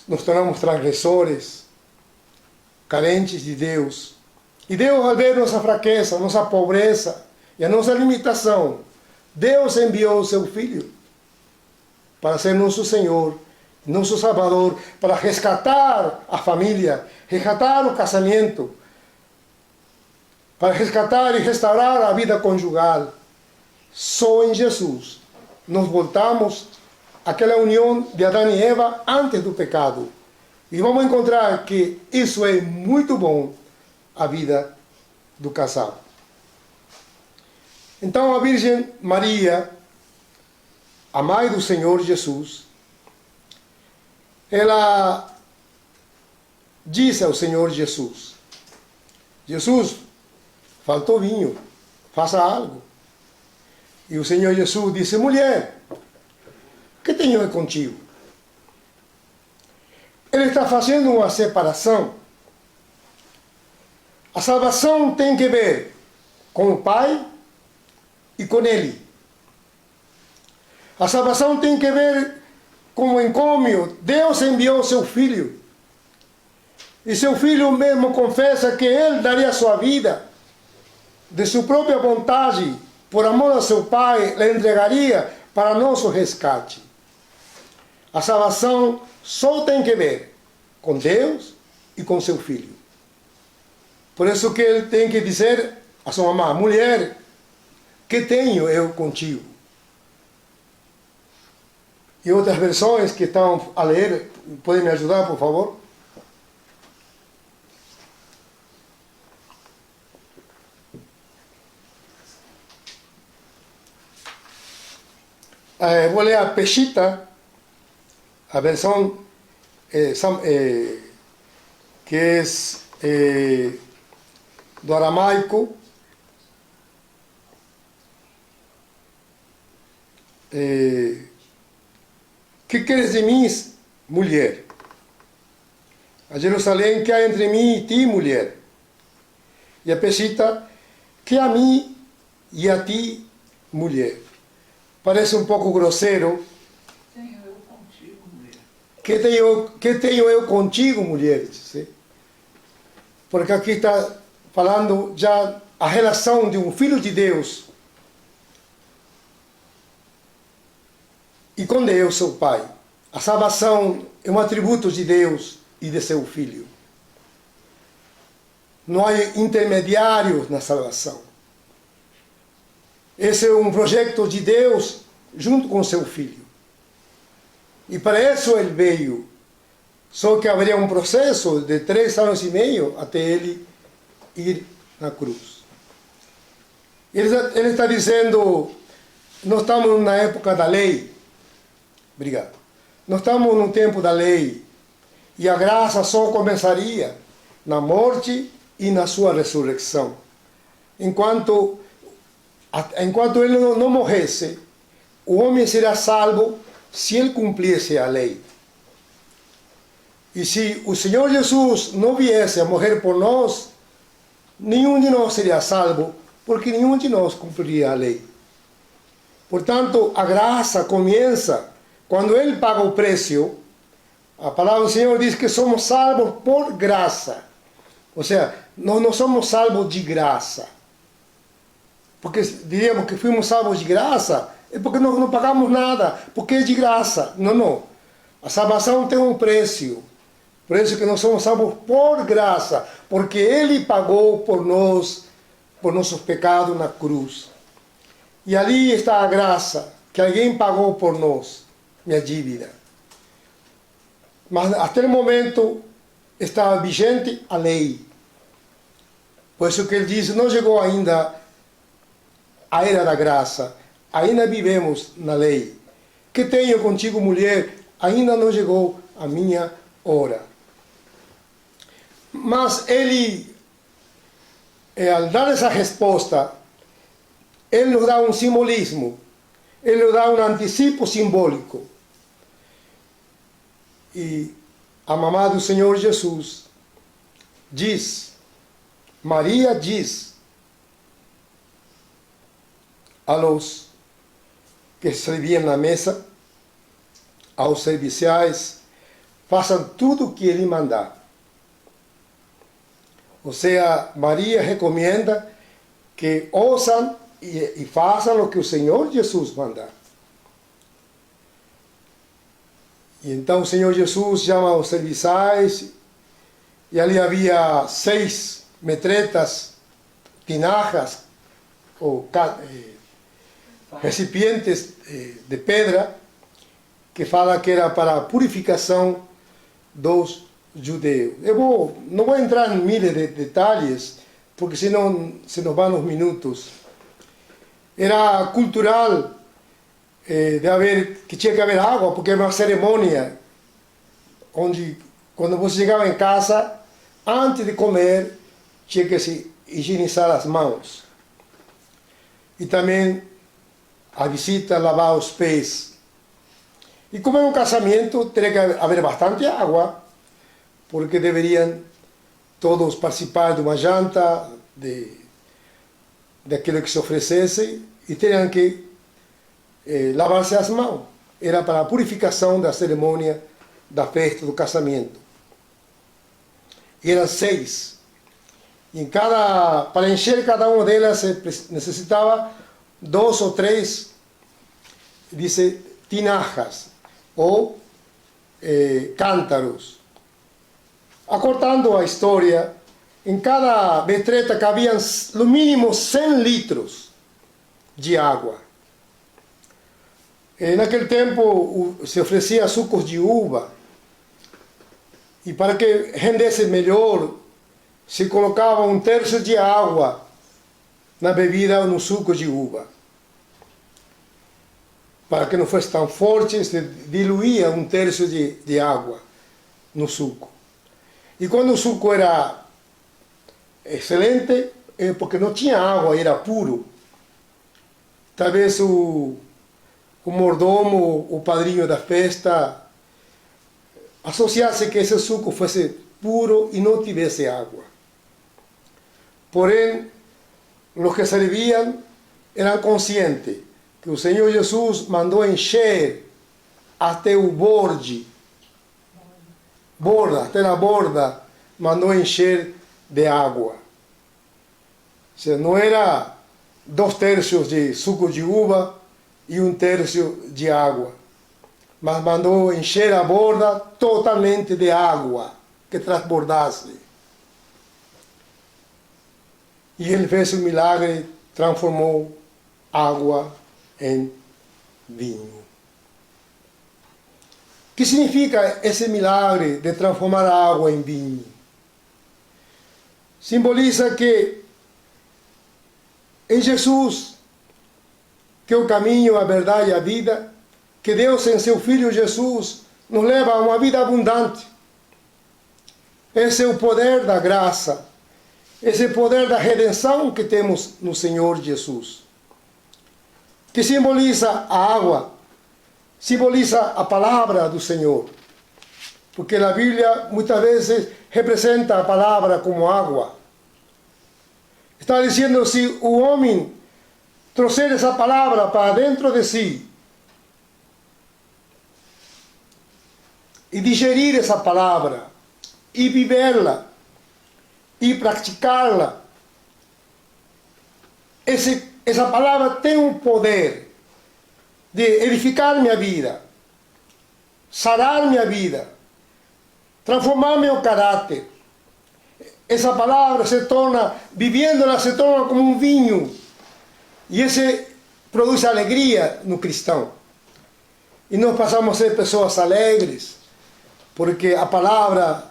Nos tornamos transgressores, carentes de Deus. E Deus, ao ver nossa fraqueza, nossa pobreza e a nossa limitação, Deus enviou o seu Filho para ser nosso Senhor, nosso Salvador, para resgatar a família, resgatar o casamento, para resgatar e restaurar a vida conjugal. Só em Jesus nós voltamos àquela união de Adão e Eva antes do pecado. E vamos encontrar que isso é muito bom, a vida do casal. Então a Virgem Maria, a mãe do Senhor Jesus, ela disse ao Senhor Jesus: Jesus, faltou vinho, faça algo. E o Senhor Jesus disse: mulher, que tenho eu contigo? Ele está fazendo uma separação. A salvação tem que ver com o Pai e com Ele. A salvação tem que ver com o encômio. Deus enviou seu Filho. E seu Filho mesmo confessa que Ele daria sua vida, de sua própria vontade, por amor a seu Pai, Ele entregaria para nosso resgate. A salvação só tem que ver com Deus e com seu Filho. Por isso que ele tem que dizer a sua mamãe: mulher, que tenho eu contigo? E outras versões que estão a ler, podem me ajudar, por favor? Vou ler a Peshitta, a versão que é do aramaico. Que queres de mim, mulher? A Jerusalém que há entre mim e ti, mulher. E a Peshitta, que a mim e a ti, mulher. Parece um pouco grosseiro. Tenho eu contigo, mulher. Que tenho eu contigo, mulher? Porque aqui está falando já a relação de um filho de Deus e com Deus, seu Pai. A salvação é um atributo de Deus e de seu Filho. Não há intermediários na salvação. Esse é um projeto de Deus junto com seu Filho. E para isso ele veio. Só que haveria um processo de 3 anos e meio até ele ir na cruz. Ele está dizendo: nós estamos na época da lei. Obrigado. Nós estamos no tempo da lei. E a graça só começaria na morte e na sua ressurreição. Enquanto ele não morresse, o homem seria salvo se ele cumprisse a lei. E se o Senhor Jesus não viesse a morrer por nós, nenhum de nós seria salvo, porque nenhum de nós cumpriria a lei. Portanto, a graça começa quando Ele paga o preço. A palavra do Senhor diz que somos salvos por graça. Ou seja, nós não somos salvos de graça. Porque diríamos que fomos salvos de graça, é porque nós não pagamos nada, porque é de graça. Não. A salvação tem um preço. Por isso que nós somos salvos por graça, porque Ele pagou por nós, por nossos pecados na cruz. E ali está a graça, que alguém pagou por nós, minha dívida. Mas até o momento estava vigente a lei. Por isso que ele diz: não chegou ainda a era da graça, ainda vivemos na lei. Que tenho contigo, mulher? Ainda não chegou a minha hora. Mas ele, ao dar essa resposta, ele nos dá um simbolismo, ele nos dá um antecipo simbólico. E a mamã do Senhor Jesus diz, Maria diz a los que serviam na mesa, aos serviciais: façam tudo o que ele mandar. Ou seja, Maria recomenda que ouçam e façam o que o Senhor Jesus mandar. E então o Senhor Jesus chama os serviçais, e ali havia 6 metretas, tinajas, ou recipientes de pedra, que fala que era para a purificação dos judeus. Não vou entrar em mil de detalhes, porque senão se nos vão os minutos. Era cultural que tinha que haver água, porque era uma cerimônia onde, quando você chegava em casa, antes de comer, tinha que se higienizar as mãos. E também a visita, lavar os pés. E como é um casamento, teria que haver bastante água, porque deveriam todos participar de uma janta, daquilo que se oferecesse, e teriam que lavar-se as mãos. Era para a purificação da cerimônia da festa do casamento. E eram 6. E para encher cada uma delas se necessitava 2 ou 3, dice, tinajas, ou cântaros. Acortando a história, em cada metreta cabiam no mínimo 100 litros de água. Naquele tempo se oferecia sucos de uva, e para que rendesse melhor, se colocava 1/3 de água na bebida ou no suco de uva. Para que não fosse tão forte, se diluía 1/3 de água no suco. E quando o suco era excelente, porque não tinha água, era puro, talvez o mordomo, o padrinho da festa, associasse que esse suco fosse puro e não tivesse água. Porém, os que serviam eram conscientes que o Senhor Jesus mandou encher até o borde, até na borda, mandou encher de água. Ou seja, não era 2/3 de suco de uva e 1/3 de água, mas mandou encher a borda totalmente de água, que transbordasse. E ele fez um milagre, transformou água em vinho. O que significa esse milagre de transformar a água em vinho? Simboliza que em Jesus, que é o caminho, a verdade e a vida, que Deus em seu Filho Jesus nos leva a uma vida abundante. Esse é o poder da graça, esse é o poder da redenção que temos no Senhor Jesus. Que simboliza a água, simboliza a palavra do Senhor. Porque na Bíblia muitas vezes representa a palavra como água. Está dizendo, se o homem trouxer essa palavra para dentro de si e digerir essa palavra e vivê-la e praticá-la, essa palavra tem um poder de edificar minha vida, sarar minha vida, transformar meu caráter. Essa palavra se torna, vivendo-la, se torna como um vinho. E esse produz alegria no cristão. E nós passamos a ser pessoas alegres, porque a palavra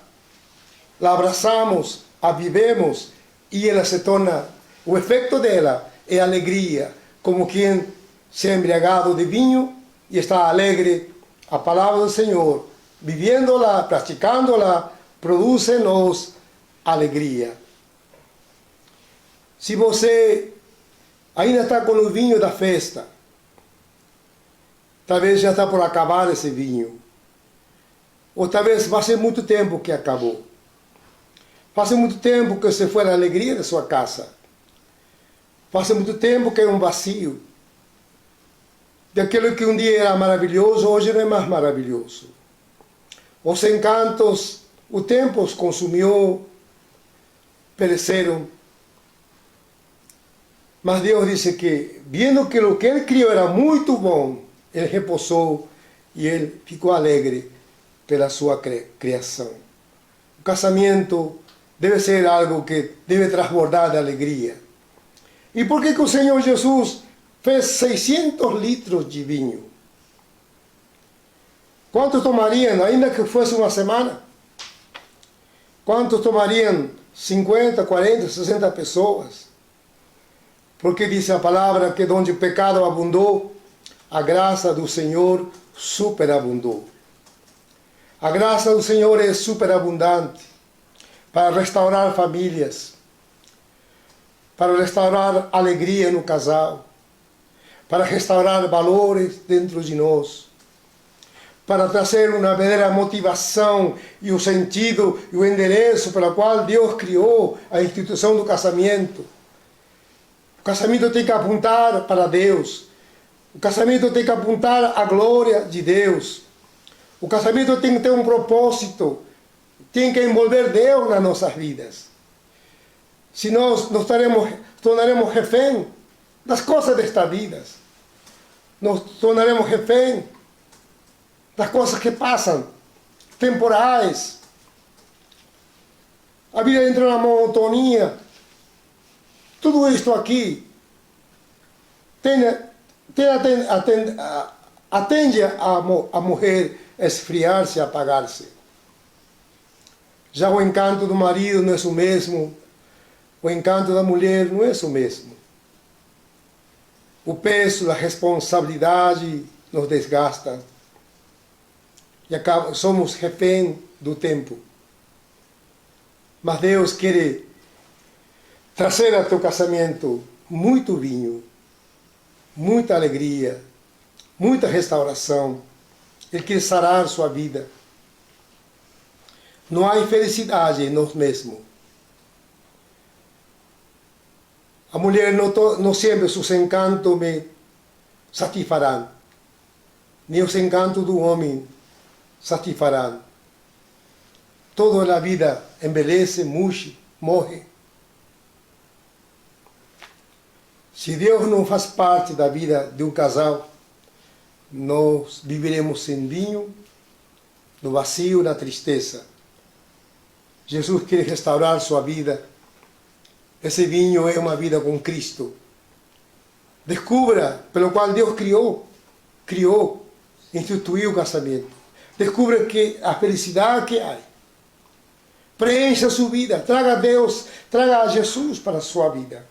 la abraçamos, a vivemos, e ela se torna, o efeito dela é alegria, como quem se é embriagado de vinho e está alegre. A palavra do Senhor, vivendo-la, praticando-la, produz em nós alegria. Se você ainda está com o vinho da festa, talvez já está por acabar esse vinho, ou talvez faz muito tempo que acabou. Faz muito tempo que você foi a alegria da sua casa. Faz muito tempo que é um vazio. Daquilo que um dia era maravilhoso, hoje não é mais maravilhoso. Os encantos, o tempo os consumiu, pereceram. Mas Deus disse que, vendo que o que ele criou era muito bom, ele repousou e ele ficou alegre pela sua criação. O casamento deve ser algo que deve transbordar de alegria. E por que o Senhor Jesus fez 600 litros de vinho? Quantos tomariam, ainda que fosse uma semana? Quantos tomariam 50, 40, 60 pessoas? Porque diz a palavra que onde o pecado abundou, a graça do Senhor superabundou. A graça do Senhor é superabundante para restaurar famílias, para restaurar alegria no casal, para restaurar valores dentro de nós, para trazer uma verdadeira motivação e o sentido e o endereço pelo qual Deus criou a instituição do casamento. O casamento tem que apontar para Deus. O casamento tem que apontar à glória de Deus. O casamento tem que ter um propósito. Tem que envolver Deus nas nossas vidas. Se nós nos tornaremos refém das coisas desta vida. Nos tornaremos refém das coisas que passam, temporais. A vida entra na monotonia. Tudo isto aqui atende a morrer, a esfriar-se, a apagar-se. Já o encanto do marido não é o mesmo, o encanto da mulher não é o mesmo. O peso, a responsabilidade nos desgasta. E somos refém do tempo. Mas Deus quer trazer a teu casamento muito vinho, muita alegria, muita restauração. Ele quer sarar sua vida. Não há infelicidade em nós mesmos. A mulher não sempre seus encantos me satisfarão, nem os encantos do homem satisfarão. Toda a vida envelhece, murcha, morre. Se Deus não faz parte da vida de um casal, nós viveremos sem vinho, no vazio, na tristeza. Jesus quer restaurar sua vida. Esse vinho é uma vida com Cristo. Descubra pelo qual Deus criou, instituiu o casamento. Descubra que a felicidade que há. Preencha sua vida. Traga a Deus, traga a Jesus para a sua vida.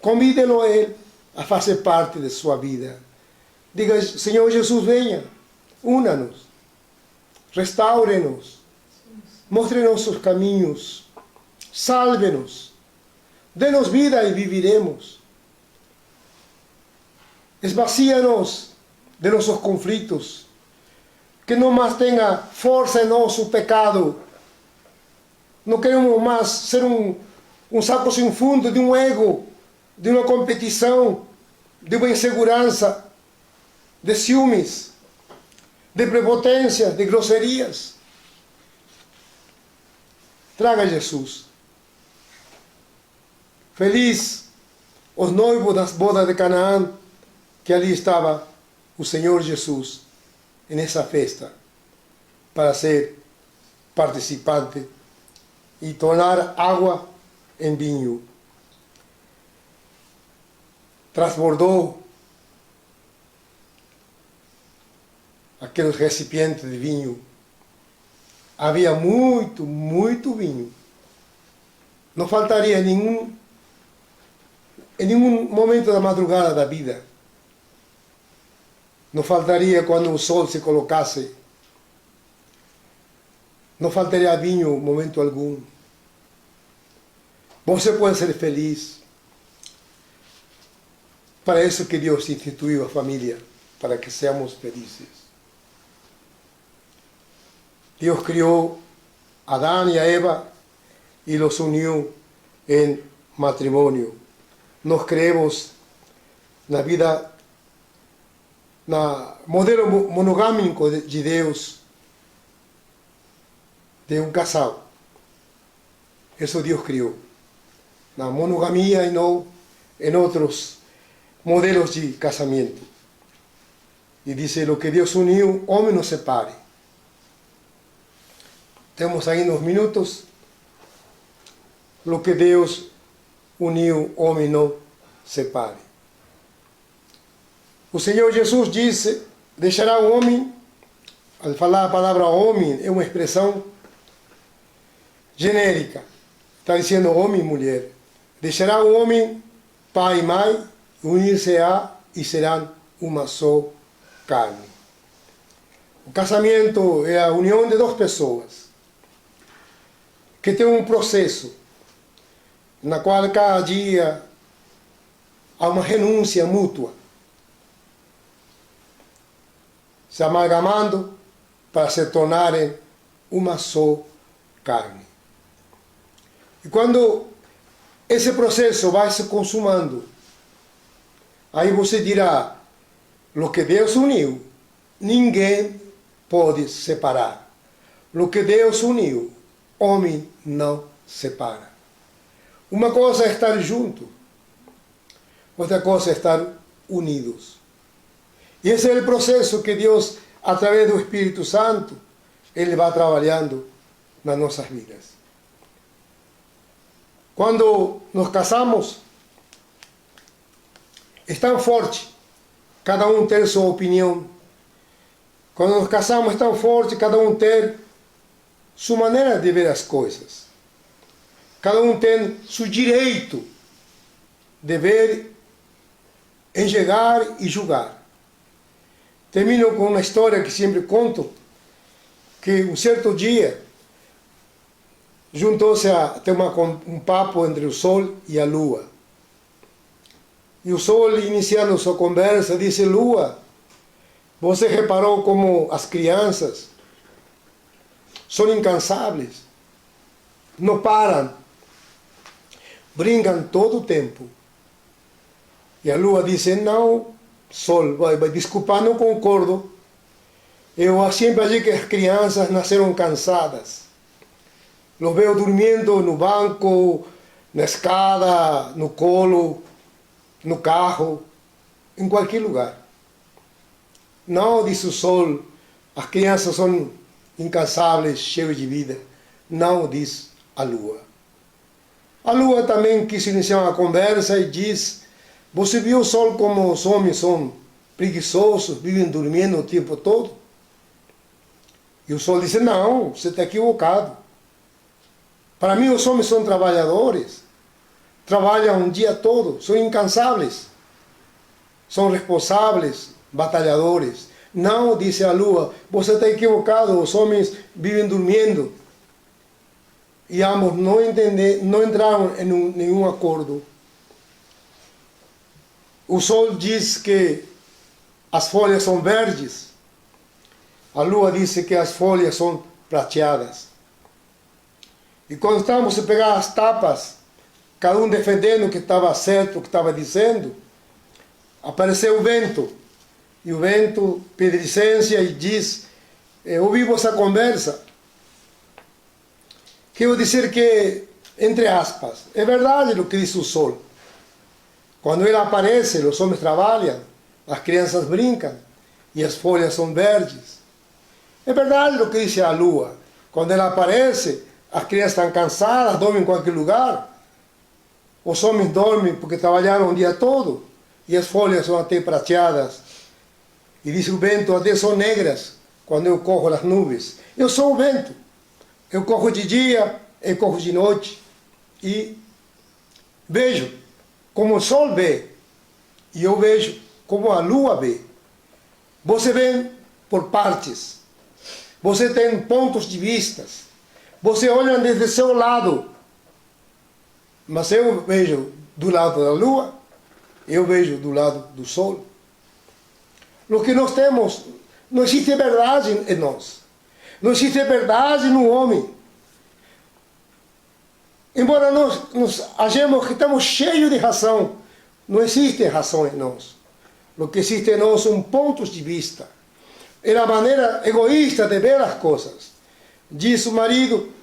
Convide-lo a Ele a fazer parte de sua vida. Diga, Senhor Jesus, venha, una-nos, restaure-nos, mostre-nos os caminhos, salve-nos, dê-nos vida e viviremos. Esvazia-nos de nossos conflitos, que não mais tenha força em nós o pecado. Não queremos mais ser um saco sem fundo de um ego, de uma competição, de uma insegurança, de ciúmes, de prepotência, de grosserias. Traga Jesus. Feliz os noivos das bodas de Canaã, que ali estava o Senhor Jesus, nessa festa, para ser participante e tornar água em vinho. Transbordou aqueles recipientes de vinho. Havia muito, muito vinho. Não faltaria em nenhum momento da madrugada da vida. Não faltaria quando o sol se colocasse. Não faltaria vinho em momento algum. Você pode ser feliz. Para isso que Deus instituiu a família, para que seamos felizes. Deus criou Adão e a Eva e os uniu em matrimônio. Nós cremos na vida, na modelo monogâmico de Deus, de um casal. Isso Deus criou. Na monogamia e não em outros modelos de casamento. E diz: o que Deus uniu, homem não separe. Temos aí uns minutos. O que Deus uniu, homem não separe. O Senhor Jesus disse: deixará o homem, ao falar a palavra homem, é uma expressão genérica. Está dizendo homem e mulher. Deixará o homem pai e mãe, unir-se-á e serão uma só carne. O casamento é a união de duas pessoas que tem um processo na qual cada dia há uma renúncia mútua, se amalgamando para se tornarem uma só carne. E quando esse processo vai se consumando, aí você dirá: o que Deus uniu, ninguém pode separar. O que Deus uniu, homem não separa. Uma coisa é estar junto, outra coisa é estar unidos. E esse é o processo que Deus, através do Espírito Santo, Ele vai trabalhando nas nossas vidas. Quando nos casamos, é tão forte, cada um ter sua opinião. Quando nos casamos, é tão forte, cada um ter sua maneira de ver as coisas. Cada um tem seu direito de ver, enxergar e julgar. Termino com uma história que sempre conto, que um certo dia juntou-se a ter um papo entre o Sol e a Lua. E o Sol, iniciando sua conversa, disse: Lua, você reparou como as crianças são incansáveis? Não param. Brincam todo o tempo. E a Lua disse: não, Sol, vai desculpar, não concordo. Eu sempre achei que as crianças nasceram cansadas. Los veo durmiendo no banco, na escada, no colo, no carro, em qualquer lugar. Não, disse o Sol, as crianças são incansáveis, cheias de vida. Não, diz a Lua. A Lua também quis iniciar uma conversa e diz: você viu o Sol como os homens são preguiçosos, vivem dormindo o tempo todo? E o Sol disse: não, você está equivocado. Para mim, os homens são trabalhadores, trabalham o dia todo, são incansáveis, são responsáveis, batalhadores. Não, disse a Lua, você está equivocado, os homens vivem dormindo. E ambos não entraram em nenhum acordo. O Sol diz que as folhas são verdes, a Lua disse que as folhas são prateadas. E quando estávamos a pegar as tapas, cada um defendendo o que estava certo, o que estava dizendo, apareceu o vento. E o vento pede licença e diz: ouvi vossa conversa. Quero dizer que, entre aspas, é verdade o que diz o Sol. Quando ele aparece, os homens trabalham, as crianças brincam e as folhas são verdes. É verdade o que diz a Lua. Quando ela aparece, as crianças estão cansadas, dormem em qualquer lugar. Os homens dormem porque trabalharam o dia todo e as folhas são até prateadas. E diz o vento, até são negras quando eu corro nas nuvens. Eu sou o vento. Eu corro de dia, eu corro de noite. E vejo como o Sol vê. E eu vejo como a Lua vê. Você vê por partes. Você tem pontos de vista. Você olha desde seu lado. Mas eu vejo do lado da Lua, eu vejo do lado do Sol. O que nós temos, não existe verdade em nós. Não existe verdade no homem. Embora nós achemos que estamos cheios de razão, não existe razão em nós. O que existe em nós são pontos de vista. É a maneira egoísta de ver as coisas. Diz o marido: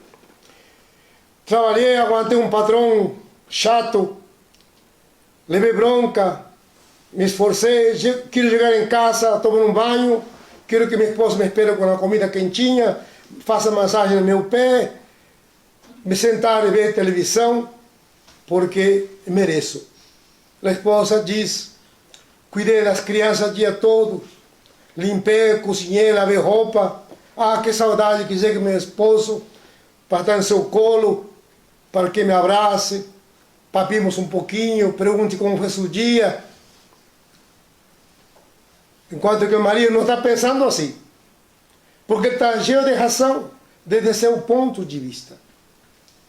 trabalhei, aguantei um patrão chato, levei bronca, me esforcei, quero chegar em casa, tomar um banho, quero que minha esposa me espere com a comida quentinha, faça massagem no meu pé, me sentar e ver televisão, porque mereço. A esposa diz, cuidei das crianças o dia todo, limpei, cozinhei, lavei roupa. Ah, que saudade que chegue meu esposo para estar no seu colo, para que me abrace, papimos um pouquinho, pergunte como foi seu dia. Enquanto que o marido não está pensando assim, porque está cheio de razão, desde seu ponto de vista.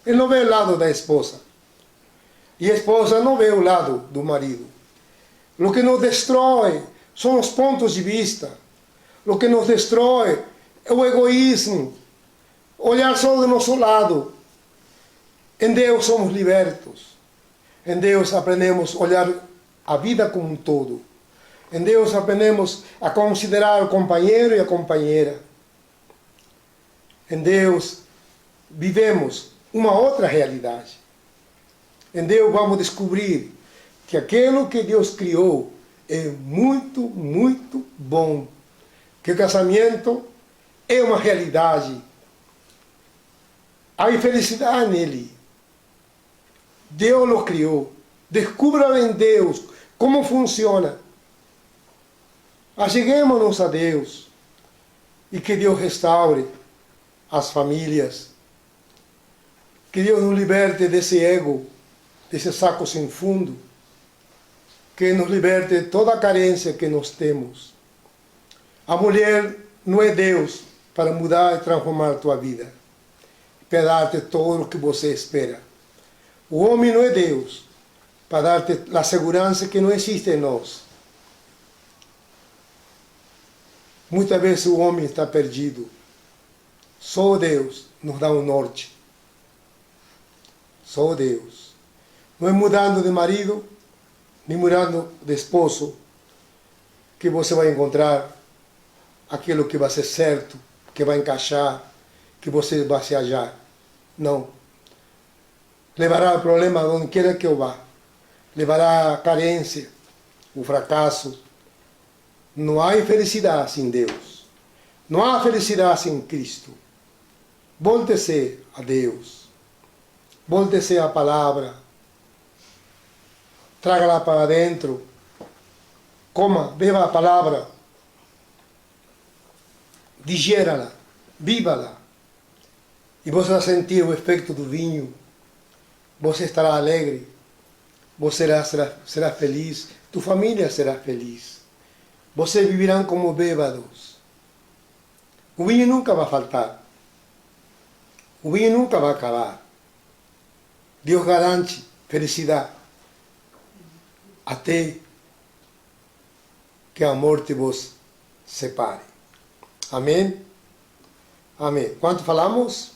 Ele não vê o lado da esposa, e a esposa não vê o lado do marido. O que nos destrói são os pontos de vista. O que nos destrói é o egoísmo, olhar só do nosso lado. Em Deus somos libertos. Em Deus aprendemos a olhar a vida como um todo. Em Deus aprendemos a considerar o companheiro e a companheira. Em Deus vivemos uma outra realidade. Em Deus vamos descobrir que aquilo que Deus criou é muito, muito bom. Que o casamento é uma realidade. Há felicidade nele. Deus o criou. Descubra em Deus como funciona. Acheguemos-nos a Deus e que Deus restaure as famílias. Que Deus nos liberte desse ego, desse saco sem fundo. Que nos liberte de toda a carência que nós temos. A mulher não é Deus para mudar e transformar a tua vida, para dar-te todo o que você espera. O homem não é Deus para dar-te a segurança que não existe em nós. Muitas vezes o homem está perdido. Só Deus nos dá um norte. Só Deus. Não é mudando de marido, nem mudando de esposo, que você vai encontrar aquilo que vai ser certo, que vai encaixar, que você vai se achar. Não. Levará o problema onde quer que eu vá. Levará a carência, o fracasso. Não há felicidade sem Deus. Não há felicidade sem Cristo. Volte-se a Deus. Volte-se à palavra. Traga-la para dentro. Coma, beba a palavra. Digera-la. Viva-la. E você vai sentir o efeito do vinho. Você estará alegre. Você será feliz. Tua família será feliz. Vocês viverão como bêbados. O vinho nunca vai faltar. O vinho nunca vai acabar. Deus garante felicidade até que a morte vos separe. Amém? Amém. Quanto falamos?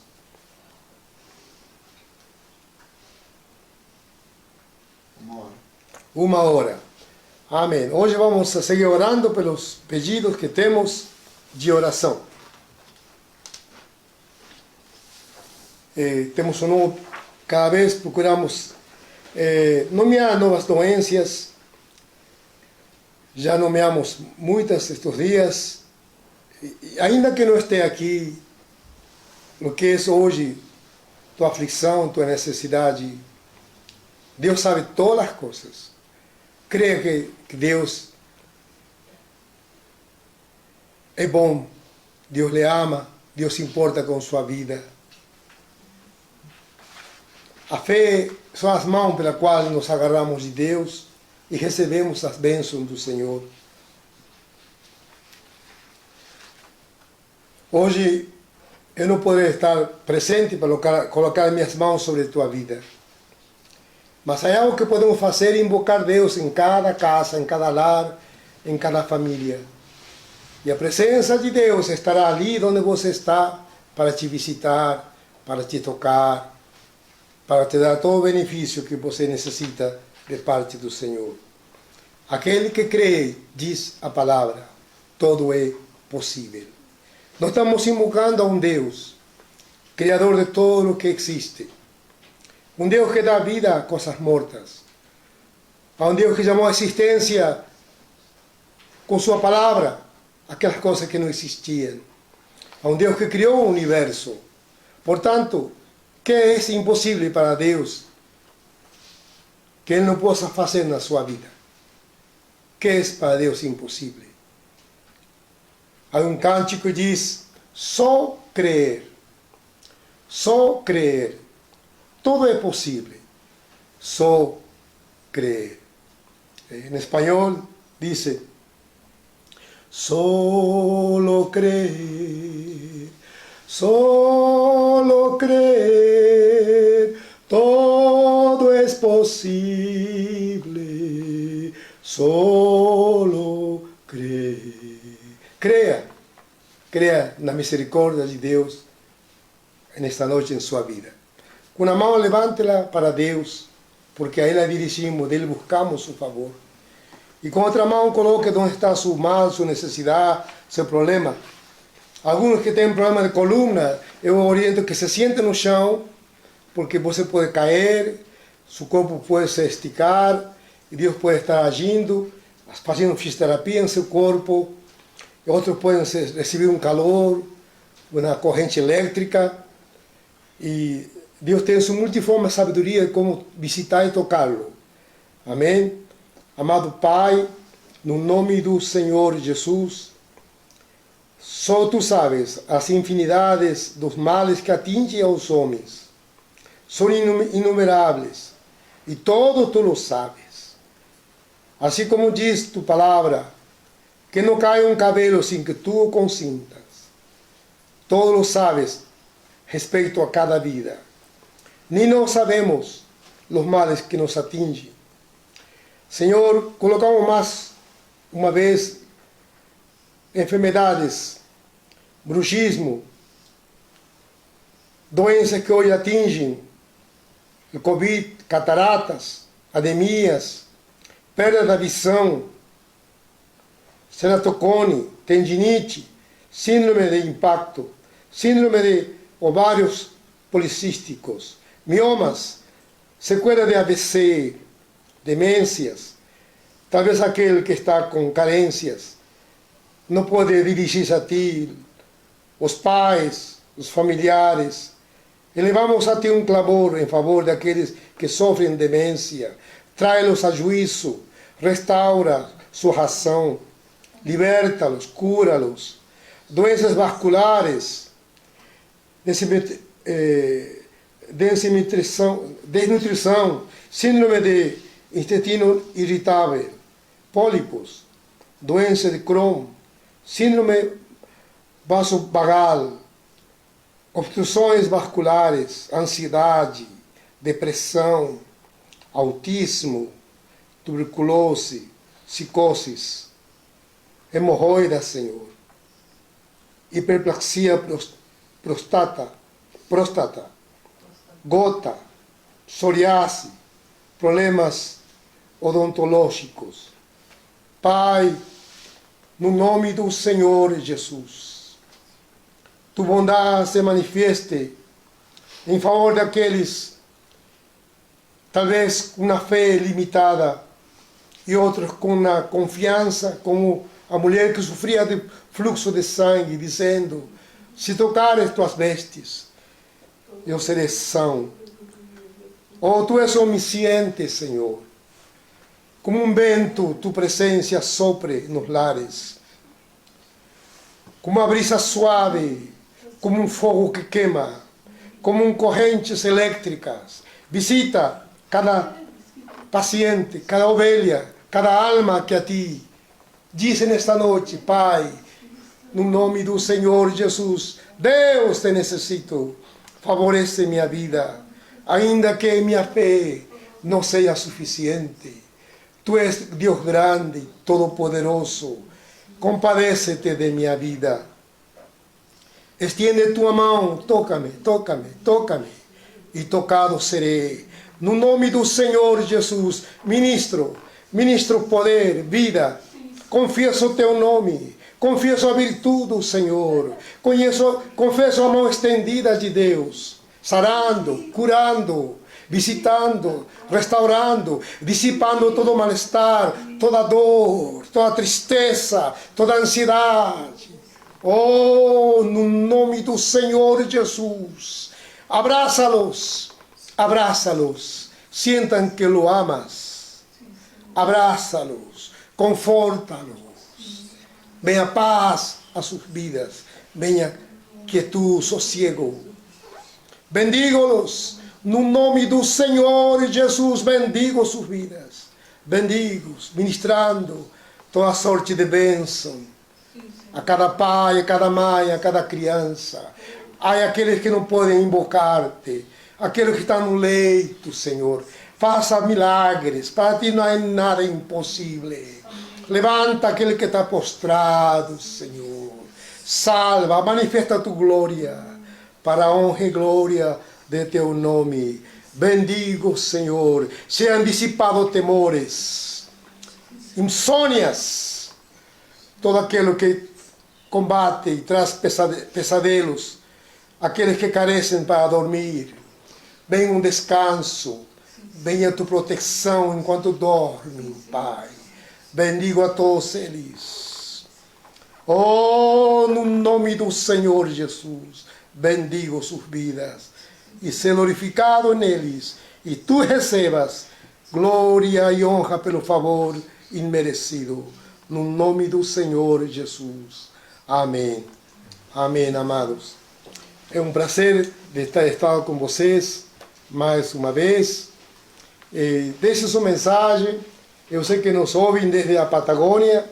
1 hora. 1 hora. Amém. Hoje vamos seguir orando pelos pedidos que temos de oração. Temos um novo, cada vez procuramos nomear novas doenças. Já nomeamos muitas estes dias. E ainda que não esteja aqui, o que é hoje tua aflição, tua necessidade, Deus sabe todas as coisas. Creia que Deus é bom, Deus lhe ama, Deus se importa com sua vida. A fé são as mãos pelas quais nos agarramos de Deus e recebemos as bênçãos do Senhor. Hoje eu não poderei estar presente para colocar minhas mãos sobre a tua vida. Mas há algo que podemos fazer e invocar Deus em cada casa, em cada lar, em cada família. E a presença de Deus estará ali onde você está para te visitar, para te tocar, para te dar todo o benefício que você necessita de parte do Senhor. Aquele que crê, diz a palavra, todo é possível. Nós estamos invocando a um Deus, Criador de todo o que existe. Um Deus que dá vida a coisas mortas. a um Deus que chamou a existência com sua palavra aquelas coisas que não existiam, a um Deus que criou o universo. Portanto, que é impossível para Deus que Ele não possa fazer na sua vida? Que é para Deus impossível? Há um cântico que diz: só crer, tudo é possível, só crer. Em espanhol diz: solo creer, todo es posible, solo creer. Creia na misericórdia de Deus nesta noite em sua vida. Com a mão, levante-la para Deus, porque a Ele a dirigimos, dele buscamos o favor. E com outra mão, coloque onde está seu mal, sua necessidade, seu problema. Alguns que têm problema de coluna, eu oriento que se sente no chão, porque você pode cair, seu corpo pode se esticar, e Deus pode estar agindo, fazendo fisioterapia em seu corpo. Outros podem receber um calor, uma corrente elétrica. E Deus tem sua multiforme sabedoria de como visitar e tocá-lo. Amém? Amado Pai, no nome do Senhor Jesus, só Tu sabes as infinidades dos males que atingem aos homens. São inumeráveis, e todo Tu lo sabes. Assim como diz Tu palavra, que não cai um cabelo sem que Tu o consintas. Todo lo sabes respeito a cada vida. Nem nós sabemos os males que nos atingem. Senhor, colocamos mais uma vez enfermidades, bruxismo, doenças que hoje atingem, o Covid, cataratas, anemias, perda da visão, ceratocone, tendinite, síndrome de impacto, síndrome de ovários policísticos, miomas, sequela de AVC, demências. Talvez aquele que está com carências não pode dirigir-se a Ti, os pais, os familiares. Elevamos a Ti um clamor em favor daqueles que sofrem demência. Trai-los a juízo, restaura sua razão, liberta-los, cura-los. Doenças vasculares, desnutrição, síndrome de intestino irritável, pólipos, doença de Crohn, síndrome vasovagal, obstruções vasculares, ansiedade, depressão, autismo, tuberculose, psicoses, hemorroidas, Senhor, hiperplasia próstata, gota, psoriase, problemas odontológicos. Pai, no nome do Senhor Jesus, Tu bondade se manifeste em favor daqueles, talvez com uma fé limitada, e outros com uma confiança, como a mulher que sofria de fluxo de sangue, dizendo: se tocares tuas vestes, eu serei são. Oh, Tu és onisciente, Senhor. Como um vento, Tu presença sopre nos lares. Como uma brisa suave, como um fogo que queima, como correntes elétricas. Visita cada paciente, cada ovelha, cada alma que a Ti diz nesta noite: Pai, no nome do Senhor Jesus, Deus, Te necessito, favorece minha vida, ainda que minha fé não seja suficiente. Tu és Deus grande, todo-poderoso, compadece-te de minha vida. Estende Tua mão, toca-me, toca-me, toca-me, e tocado serei. No nome do Senhor Jesus, ministro poder, vida, confesso o Teu nome, confesso a virtude do Senhor, confesso a mão estendida de Deus, sarando, curando, visitando, restaurando, dissipando todo malestar, toda dor, toda tristeza, toda ansiedade. Oh, no nome do Senhor Jesus, abraça-los, abraça-los, sintam que lo amas, abraça-los, conforta-los, venha paz a sus vidas, venha quietud, sossego. Bendigo-los, no nome do Senhor Jesus, bendigo suas vidas, bendigo-os, ministrando toda sorte de bênção a cada pai, a cada mãe, a cada criança. Há aqueles que não podem invocar-te, aqueles que estão no leito, Senhor. Faça milagres, para ti não há nada impossível. Levanta aquele que está prostrado, Senhor. Salva, manifesta tu glória, para a honra e glória de teu nome. Bendigo, Senhor. Sejam dissipados temores, insônias, todo aquele que combate e traz pesadelos, aqueles que carecem para dormir. Venha um descanso, venha a tua proteção enquanto dormem, Pai. Bendigo a todos eles. Oh, no nome do Senhor Jesus, bendigo suas vidas e ser glorificado neles, e tu recebas glória e honra pelo favor imerecido. No nome do Senhor Jesus. Amém. Amém, amados. É um prazer de estar com vocês mais uma vez. Deixe sua mensagem. Eu sei que nos ouvem desde a Patagônia,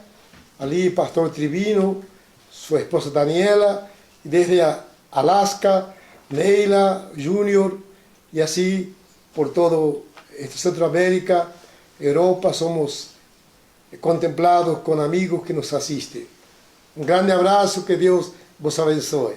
ali Pastor Tribino, sua esposa Daniela, e desde a Alaska, Neila, Júnior, e assim por todo Centroamérica, Europa, somos contemplados com amigos que nos assistem. Um grande abraço, que Deus vos abençoe.